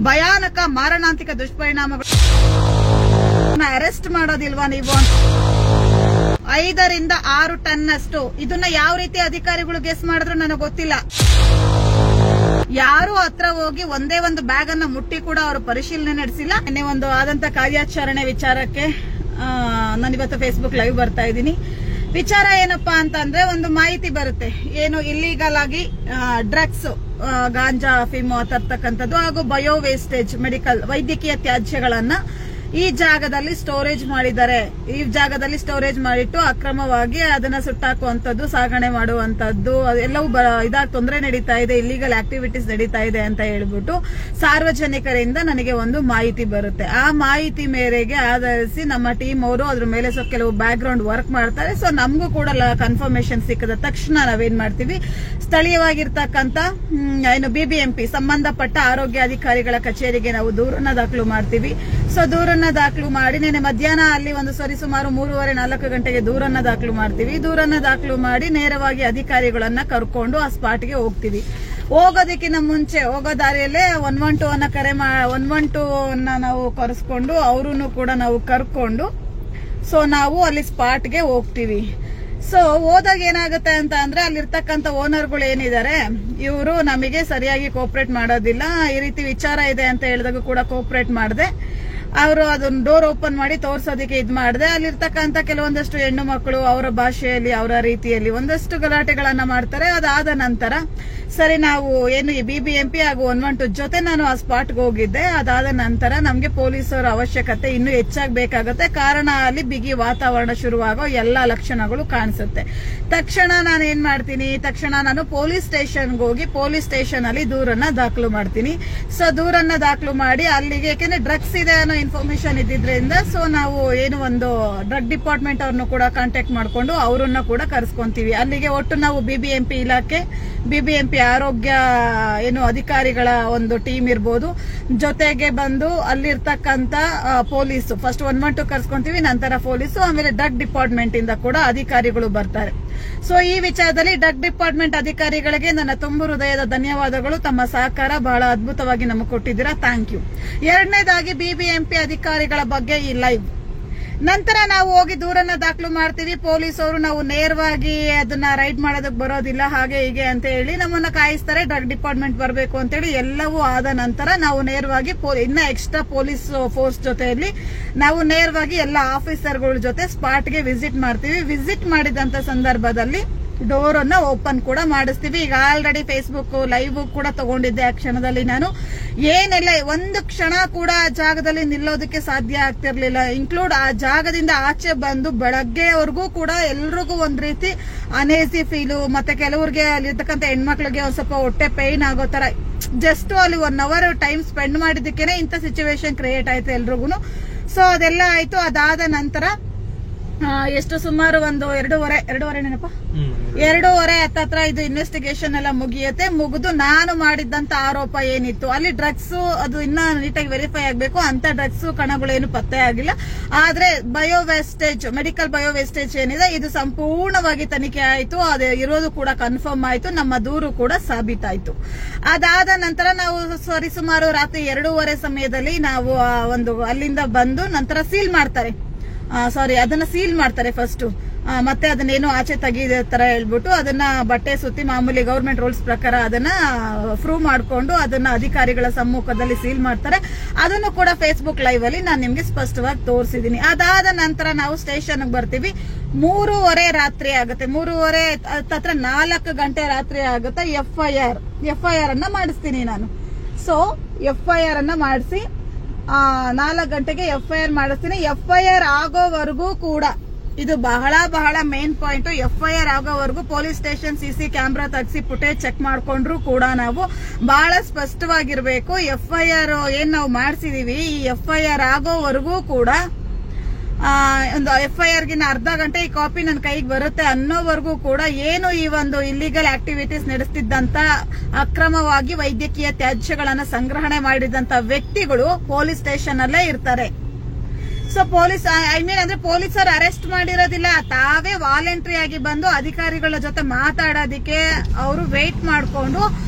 ಭಯಾನಕ ಮಾರಣಾಂತಿಕ ದುಷ್ಪರಿಣಾಮಗಳು. ಅರೆಸ್ಟ್ ಮಾಡೋದಿಲ್ವಾ ನೀವು? 5 ರಿಂದ 6 ಟನ್ ಅಷ್ಟು. ಇದನ್ನ ಯಾವ ರೀತಿ ಅಧಿಕಾರಿಗಳು ಗೆಸ್ ಮಾಡಿದ್ರು ನನಗೆ ಗೊತ್ತಿಲ್ಲ. ಯಾರು ಹತ್ರ ಹೋಗಿ ಒಂದೇ ಒಂದು ಬ್ಯಾಗ್ ಅನ್ನ ಮುಟ್ಟಿ ಕೂಡ ಅವರು ಪರಿಶೀಲನೆ ನಡೆಸಿಲ್ಲ. ಒಂದು ಆದಂತ ಕಾರ್ಯಾಚರಣೆ ವಿಚಾರಕ್ಕೆ ನಾನಿವತ್ತು ಫೇಸ್ಬುಕ್ ಲೈವ್ ಬರ್ತಾ ಇದ್ದೀನಿ. ವಿಚಾರ ಏನಪ್ಪಾ ಅಂತಂದ್ರೆ, ಒಂದು ಮಾಹಿತಿ ಬರುತ್ತೆ, ಏನು ಇಲ್ಲಿಗಲ್ ಆಗಿ ಡ್ರಗ್ಸ್, ಗಾಂಜಾ, ಅಫೀಮು ತರ್ತಕ್ಕಂಥದ್ದು ಹಾಗೂ ಬಯೋ ವೇಸ್ಟೇಜ್, ಮೆಡಿಕಲ್ ವೈದ್ಯಕೀಯ ತ್ಯಾಜ್ಯಗಳನ್ನ ಈ ಜಾಗದಲ್ಲಿ ಸ್ಟೋರೇಜ್ ಮಾಡಿದ್ದಾರೆ. ಈ ಜಾಗದಲ್ಲಿ ಸ್ಟೋರೇಜ್ ಮಾಡಿಟ್ಟು ಅಕ್ರಮವಾಗಿ ಅದನ್ನ ಸುಟ್ಟಾಕುವಂತದ್ದು, ಸಾಗಣೆ ಮಾಡುವಂತದ್ದು ಎಲ್ಲವೂ ಇದಾಗಿ ತೊಂದರೆ ನಡೀತಾ ಇದೆ, ಇಲ್ಲಿಗಲ್ ಆಕ್ಟಿವಿಟೀಸ್ ನಡೀತಾ ಇದೆ ಅಂತ ಹೇಳ್ಬಿಟ್ಟು ಸಾರ್ವಜನಿಕರಿಂದ ನನಗೆ ಒಂದು ಮಾಹಿತಿ ಬರುತ್ತೆ. ಆ ಮಾಹಿತಿ ಮೇರೆಗೆ ಆಧರಿಸಿ ನಮ್ಮ ಟೀಮ್ ಅವರು ಅದ್ರ ಮೇಲೆ ಸ್ವಲ್ಪ ಕೆಲವು ಬ್ಯಾಕ್ ಗ್ರೌಂಡ್ ವರ್ಕ್ ಮಾಡ್ತಾರೆ. ಸೊ ನಮಗೂ ಕೂಡ ಕನ್ಫರ್ಮೇಶನ್ ಸಿಕ್ಕದ ತಕ್ಷಣ ನಾವೇನ್ ಮಾಡ್ತೀವಿ, ಸ್ಥಳೀಯವಾಗಿರ್ತಕ್ಕಂಥ ಏನು BBMP ಸಂಬಂಧಪಟ್ಟ ಆರೋಗ್ಯಾಧಿಕಾರಿಗಳ ಕಚೇರಿಗೆ ನಾವು ದೂರನ್ನ ದಾಖಲು ಮಾಡ್ತೀವಿ. ಸೊ ದೂರನ್ನ ದಾಖಲು ಮಾಡಿ ನಿನ್ನೆ ಮಧ್ಯಾಹ್ನ ಅಲ್ಲಿ ಒಂದು ಸರಿಸುಮಾರು 3:30-4 ಗಂಟೆಗೆ ದೂರನ್ನ ದಾಖಲು ಮಾಡ್ತೀವಿ. ದೂರನ್ನ ದಾಖಲು ಮಾಡಿ ನೇರವಾಗಿ ಅಧಿಕಾರಿಗಳನ್ನ ಕರ್ಕೊಂಡು ಆ ಸ್ಪಾಟ್ಗೆ ಹೋಗ್ತೀವಿ. ಹೋಗೋದಕ್ಕಿಂತ ಮುಂಚೆ ಹೋಗೋ ದಾರಿಯಲ್ಲೇ 112 ಅನ್ನ 112 ಅನ್ನ ನಾವು ಕರೆಸ್ಕೊಂಡು ಅವರನ್ನು ಕೂಡ ನಾವು ಕರ್ಕೊಂಡು ಸೊ ನಾವು ಅಲ್ಲಿ ಸ್ಪಾಟ್ಗೆ ಹೋಗ್ತೀವಿ. ಸೊ ಹೋದಾಗ ಏನಾಗುತ್ತೆ ಅಂತ ಅಂದ್ರೆ, ಅಲ್ಲಿರ್ತಕ್ಕಂಥ ಓನರ್ಗಳು ಏನಿದ್ದಾರೆ ಇವರು ನಮಗೆ ಸರಿಯಾಗಿ ಕೋಪರೇಟ್ ಮಾಡೋದಿಲ್ಲ. ಈ ರೀತಿ ವಿಚಾರ ಇದೆ ಅಂತ ಹೇಳಿದಾಗ ಕೂಡ ಕೋಪರೇಟ್ ಮಾಡದೆ ಅವರು ಅದನ್ನ ಡೋರ್ ಓಪನ್ ಮಾಡಿ ತೋರ್ಸೋದಕ್ಕೆ ಇದ್ ಮಾಡಿದೆ. ಅಲ್ಲಿರ್ತಕ್ಕಂಥ ಕೆಲವೊಂದಷ್ಟು ಹೆಣ್ಣು ಮಕ್ಕಳು ಅವರ ಭಾಷೆಯಲ್ಲಿ ಅವರ ರೀತಿಯಲ್ಲಿ ಒಂದಷ್ಟು ಗಲಾಟೆಗಳನ್ನ ಮಾಡ್ತಾರೆ. ಅದಾದ ನಂತರ ಸರಿ ನಾವು ಏನು ಈ BBMP ಹಾಗೂ 112 ಜೊತೆ ನಾನು ಆ ಸ್ಪಾಟ್ಗೆ ಹೋಗಿದ್ದೆ. ಅದಾದ ನಂತರ ನಮ್ಗೆ ಪೊಲೀಸರ ಅವಶ್ಯಕತೆ ಇನ್ನೂ ಹೆಚ್ಚಾಗಬೇಕಾಗತ್ತೆ. ಕಾರಣ ಅಲ್ಲಿ ಬಿಗಿ ವಾತಾವರಣ ಶುರುವಾಗೋ ಎಲ್ಲಾ ಲಕ್ಷಣಗಳು ಕಾಣಿಸುತ್ತೆ. ತಕ್ಷಣ ನಾನು ಏನ್ ಮಾಡ್ತೀನಿ, ತಕ್ಷಣ ನಾನು ಪೊಲೀಸ್ ಸ್ಟೇಷನ್ಗೆ ಹೋಗಿ ಪೊಲೀಸ್ ಸ್ಟೇಷನ್ ಅಲ್ಲಿ ದೂರನ್ನ ದಾಖಲು ಮಾಡ್ತೀನಿ. ಸೊ ದೂರನ್ನ ದಾಖಲು ಮಾಡಿ ಅಲ್ಲಿಗೆ, ಯಾಕೆಂದ್ರೆ ಡ್ರಗ್ಸ್ ಇದೆ ಅನ್ನೋ ಇನ್ಫಾರ್ಮೇಶನ್ ಇದ್ದಿದ್ರಿಂದ ಸೊ ನಾವು ಏನು ಒಂದು ಡ್ರಗ್ ಡಿಪಾರ್ಟ್ಮೆಂಟ್ ಅವ್ರನ್ನು ಕೂಡ ಕಾಂಟ್ಯಾಕ್ಟ್ ಮಾಡ್ಕೊಂಡು ಅವರನ್ನ ಕೂಡ ಕರೆಸ್ಕೊಂತೀವಿ ಅಲ್ಲಿಗೆ. ಒಟ್ಟು ನಾವು BBMP ಇಲಾಖೆ, BBMP ಆರೋಗ್ಯ ಏನು ಅಧಿಕಾರಿಗಳ ಒಂದು ಟೀಮ್ ಇರ್ಬೋದು, ಜೊತೆಗೆ ಬಂದು ಅಲ್ಲಿರ್ತಕ್ಕಂಥ ಪೊಲೀಸು, ಫಸ್ಟ್ 112 ಕರ್ಸ್ಕೊಂತೀವಿ, ನಂತರ ಪೊಲೀಸು, ಆಮೇಲೆ ಡ್ರಗ್ ಡಿಪಾರ್ಟ್ಮೆಂಟ್ ಇಂದ ಕೂಡ ಅಧಿಕಾರಿಗಳು ಬರ್ತಾರೆ. ಸೊ ಈ ವಿಚಾರದಲ್ಲಿ ಡ್ರಗ್ ಡಿಪಾರ್ಟ್ಮೆಂಟ್ ಅಧಿಕಾರಿಗಳಿಗೆ ನನ್ನ ತುಂಬು ಹೃದಯದ ಧನ್ಯವಾದಗಳು. ತಮ್ಮ ಸಹಕಾರ ಬಹಳ ಅದ್ಭುತವಾಗಿ ನಮಗೆ ಕೊಟ್ಟಿದ್ದೀರಾ, ಥ್ಯಾಂಕ್ ಯು. ಎರಡನೇದಾಗಿ BBMP ಅಧಿಕಾರಿಗಳ ಬಗ್ಗೆ ಈ ಲೈವ್. ನಂತರ ನಾವು ಹೋಗಿ ದೂರನ್ನ ದಾಖಲು ಮಾಡ್ತೀವಿ. ಪೊಲೀಸರು ನಾವು ನೇರವಾಗಿ ಅದನ್ನ ರೈಡ್ ಮಾಡೋದಕ್ಕೆ ಬರೋದಿಲ್ಲ, ಹಾಗೆ ಹೀಗೆ ಅಂತ ಹೇಳಿ ನಮ್ಮನ್ನ ಕಾಯಿಸ್ತಾರೆ. ಡ್ರಗ್ ಡಿಪಾರ್ಟ್ಮೆಂಟ್ ಬರಬೇಕು ಅಂತೇಳಿ ಎಲ್ಲವೂ ಆದ ನಂತರ ನಾವು ನೇರವಾಗಿ ಇನ್ನ ಎಕ್ಸ್ಟ್ರಾ ಪೊಲೀಸ್ ಫೋರ್ಸ್ ಜೊತೆಯಲ್ಲಿ ನಾವು ನೇರವಾಗಿ ಎಲ್ಲ ಆಫೀಸರ್ಗಳ ಜೊತೆ ಸ್ಪಾಟ್ಗೆ ವಿಸಿಟ್ ಮಾಡ್ತೀವಿ. ವಿಸಿಟ್ ಮಾಡಿದಂತ ಸಂದರ್ಭದಲ್ಲಿ ಡೋರ್ ಅನ್ನ ಓಪನ್ ಕೂಡ ಮಾಡಿಸ್ತೀವಿ. ಈಗ ಆಲ್ರೆಡಿ ಫೇಸ್ಬುಕ್ ಲೈವ್ ಕೂಡ ತಗೊಂಡಿದ್ದೆ. ಆ ಕ್ಷಣದಲ್ಲಿ ನಾನು ಏನೆಲ್ಲ ಒಂದು ಕ್ಷಣ ಕೂಡ ಆ ಜಾಗದಲ್ಲಿ ನಿಲ್ಲೋದಕ್ಕೆ ಸಾಧ್ಯ ಆಗ್ತಿರ್ಲಿಲ್ಲ. ಇನ್ಕ್ಲೂಡ್ ಆ ಜಾಗದಿಂದ ಆಚೆ ಬಂದು ಬೆಳಗ್ಗೆವರೆಗೂ ಕೂಡ ಎಲ್ರಿಗೂ ಒಂದ್ ರೀತಿ ಅನೇಸಿ ಫೀಲು, ಮತ್ತೆ ಕೆಲವ್ರಿಗೆ ಅಲ್ಲಿರ್ತಕ್ಕಂಥ ಹೆಣ್ಮಕ್ಳಿಗೆ ಒಂದ್ ಸ್ವಲ್ಪ ಹೊಟ್ಟೆ ಪೈನ್ ಆಗೋ ತರ, ಜಸ್ಟ್ ಅಲ್ಲಿ 1 hour ಟೈಮ್ ಸ್ಪೆಂಡ್ ಮಾಡಿದಕ್ಕೇನೆ ಇಂಥ ಸಿಚುವೇಶನ್ ಕ್ರಿಯೇಟ್ ಆಯ್ತು ಎಲ್ರಿಗೂ. ಸೊ ಅದೆಲ್ಲ ಆಯ್ತು. ಅದಾದ ನಂತರ ಎಷ್ಟು ಸುಮಾರು ಒಂದು 2:30 ಹತ್ತತ್ರ ಇದು ಇನ್ವೆಸ್ಟಿಗೇಷನ್ ಎಲ್ಲ ಮುಗಿಯುತ್ತೆ. ಮುಗಿದು ನಾನು ಮಾಡಿದಂತ ಆರೋಪ ಏನಿತ್ತು, ಅಲ್ಲಿ ಡ್ರಗ್ಸ್ ಅದು ಇನ್ನ ನೀಟಾಗಿ ವೆರಿಫೈ ಆಗ್ಬೇಕು, ಅಂತ ಡ್ರಗ್ಸ್ ಕಣಗಳೇನು ಪತ್ತೆ ಆಗಿಲ್ಲ. ಆದ್ರೆ bio wastage, medical bio wastage ಏನಿದೆ ಇದು ಸಂಪೂರ್ಣವಾಗಿ ತನಿಖೆ ಆಯ್ತು. ಅದು ಇರೋದು ಕೂಡ ಕನ್ಫರ್ಮ್ ಆಯ್ತು. ನಮ್ಮ ದೂರು ಕೂಡ ಸಾಬೀತಾಯ್ತು. ಅದಾದ ನಂತರ ನಾವು ಸರಿಸುಮಾರು ರಾತ್ರಿ 2:30 ಸಮಯದಲ್ಲಿ ನಾವು ಒಂದು ಅಲ್ಲಿಂದ ಬಂದು ನಂತರ ಸೀಲ್ ಮಾಡ್ತಾರೆ. ಅದನ್ನ ಸೀಲ್ ಮಾಡ್ತಾರೆ ಫಸ್ಟ್, ಮತ್ತೆ ಅದನ್ನೇನು ಆಚೆ ತೆಗಿದ ತರ ಹೇಳ್ಬಿಟ್ಟು ಅದನ್ನ ಬಟ್ಟೆ ಸುತ್ತಿ ಮಾಮೂಲಿ ಗವರ್ಮೆಂಟ್ ರೂಲ್ಸ್ ಪ್ರಕಾರ ಅದನ್ನ ಪ್ರೂವ್ ಮಾಡ್ಕೊಂಡು ಅದನ್ನ ಅಧಿಕಾರಿಗಳ ಸಮ್ಮುಖದಲ್ಲಿ ಸೀಲ್ ಮಾಡ್ತಾರೆ. ಅದನ್ನು ಕೂಡ ಫೇಸ್ಬುಕ್ ಲೈವ್ ಅಲ್ಲಿ ನಾನು ನಿಮ್ಗೆ ಸ್ಪಷ್ಟವಾಗಿ ತೋರಿಸಿದೀನಿ. ಅದಾದ ನಂತರ ನಾವು ಸ್ಟೇಷನ್ ಬರ್ತೀವಿ. 3:30 ರಾತ್ರಿ ಆಗುತ್ತೆ. 3:30 ಹತ್ರ 4 ಗಂಟೆ ರಾತ್ರಿ ಆಗುತ್ತೆ. FIR ಅನ್ನ ಮಾಡಿಸ್ತೀನಿ ನಾನು. ಸೊ FIR ಅನ್ನ ಮಾಡಿಸಿ 4 ಗಂಟೆಗೆ FIR ಮಾಡಿಸ್ತೀನಿ. FIR ಆಗೋವರೆಗೂ ಕೂಡ ಇದು ಬಹಳ ಮೇನ್ ಪಾಯಿಂಟ್. FIR ಆಗೋವರೆಗೂ ಪೊಲೀಸ್ ಸ್ಟೇಷನ್ CC ಕ್ಯಾಮ್ರಾ ತೆಗೆಸಿ ಫುಟೇಜ್ ಚೆಕ್ ಮಾಡ್ಕೊಂಡ್ರು ಕೂಡ ನಾವು ಬಹಳ ಸ್ಪಷ್ಟವಾಗಿರ್ಬೇಕು. FIR ಏನ್ ನಾವು ಮಾಡಿಸಿದೀವಿ, ಈ FIR ಆಗೋವರೆಗೂ ಕೂಡ ಒಂದು FIR-ಗಿನ ಅರ್ಧ ಗಂಟೆ ಈ ಕಾಪಿ ನನ್ನ ಕೈಗೆ ಬರುತ್ತೆ ಅನ್ನೋವರೆಗೂ ಕೂಡ ಏನು ಈ ಒಂದು ಇಲ್ಲಿಗಲ್ ಆಕ್ಟಿವಿಟೀಸ್ ನಡೆಸ್ತಿದ್ದಂತ, ಅಕ್ರಮವಾಗಿ ವೈದ್ಯಕೀಯ ತ್ಯಾಜ್ಯಗಳನ್ನ ಸಂಗ್ರಹಣೆ ಮಾಡಿದಂತ ವ್ಯಕ್ತಿಗಳು ಪೊಲೀಸ್ ಸ್ಟೇಷನ್ ಅಲ್ಲೇ ಇರ್ತಾರೆ. ಸೊ ಪೊಲೀಸ್ ಅಂದ್ರೆ ಪೊಲೀಸರು ಅರೆಸ್ಟ್ ಮಾಡಿರೋದಿಲ್ಲ, ತಾವೇ ವಾಲಂಟ್ರಿ ಆಗಿ ಬಂದು ಅಧಿಕಾರಿಗಳ ಜೊತೆ ಮಾತಾಡೋದಿಕ್ಕೆ ಅವರು ವೇಟ್ ಮಾಡ್ಕೊಂಡು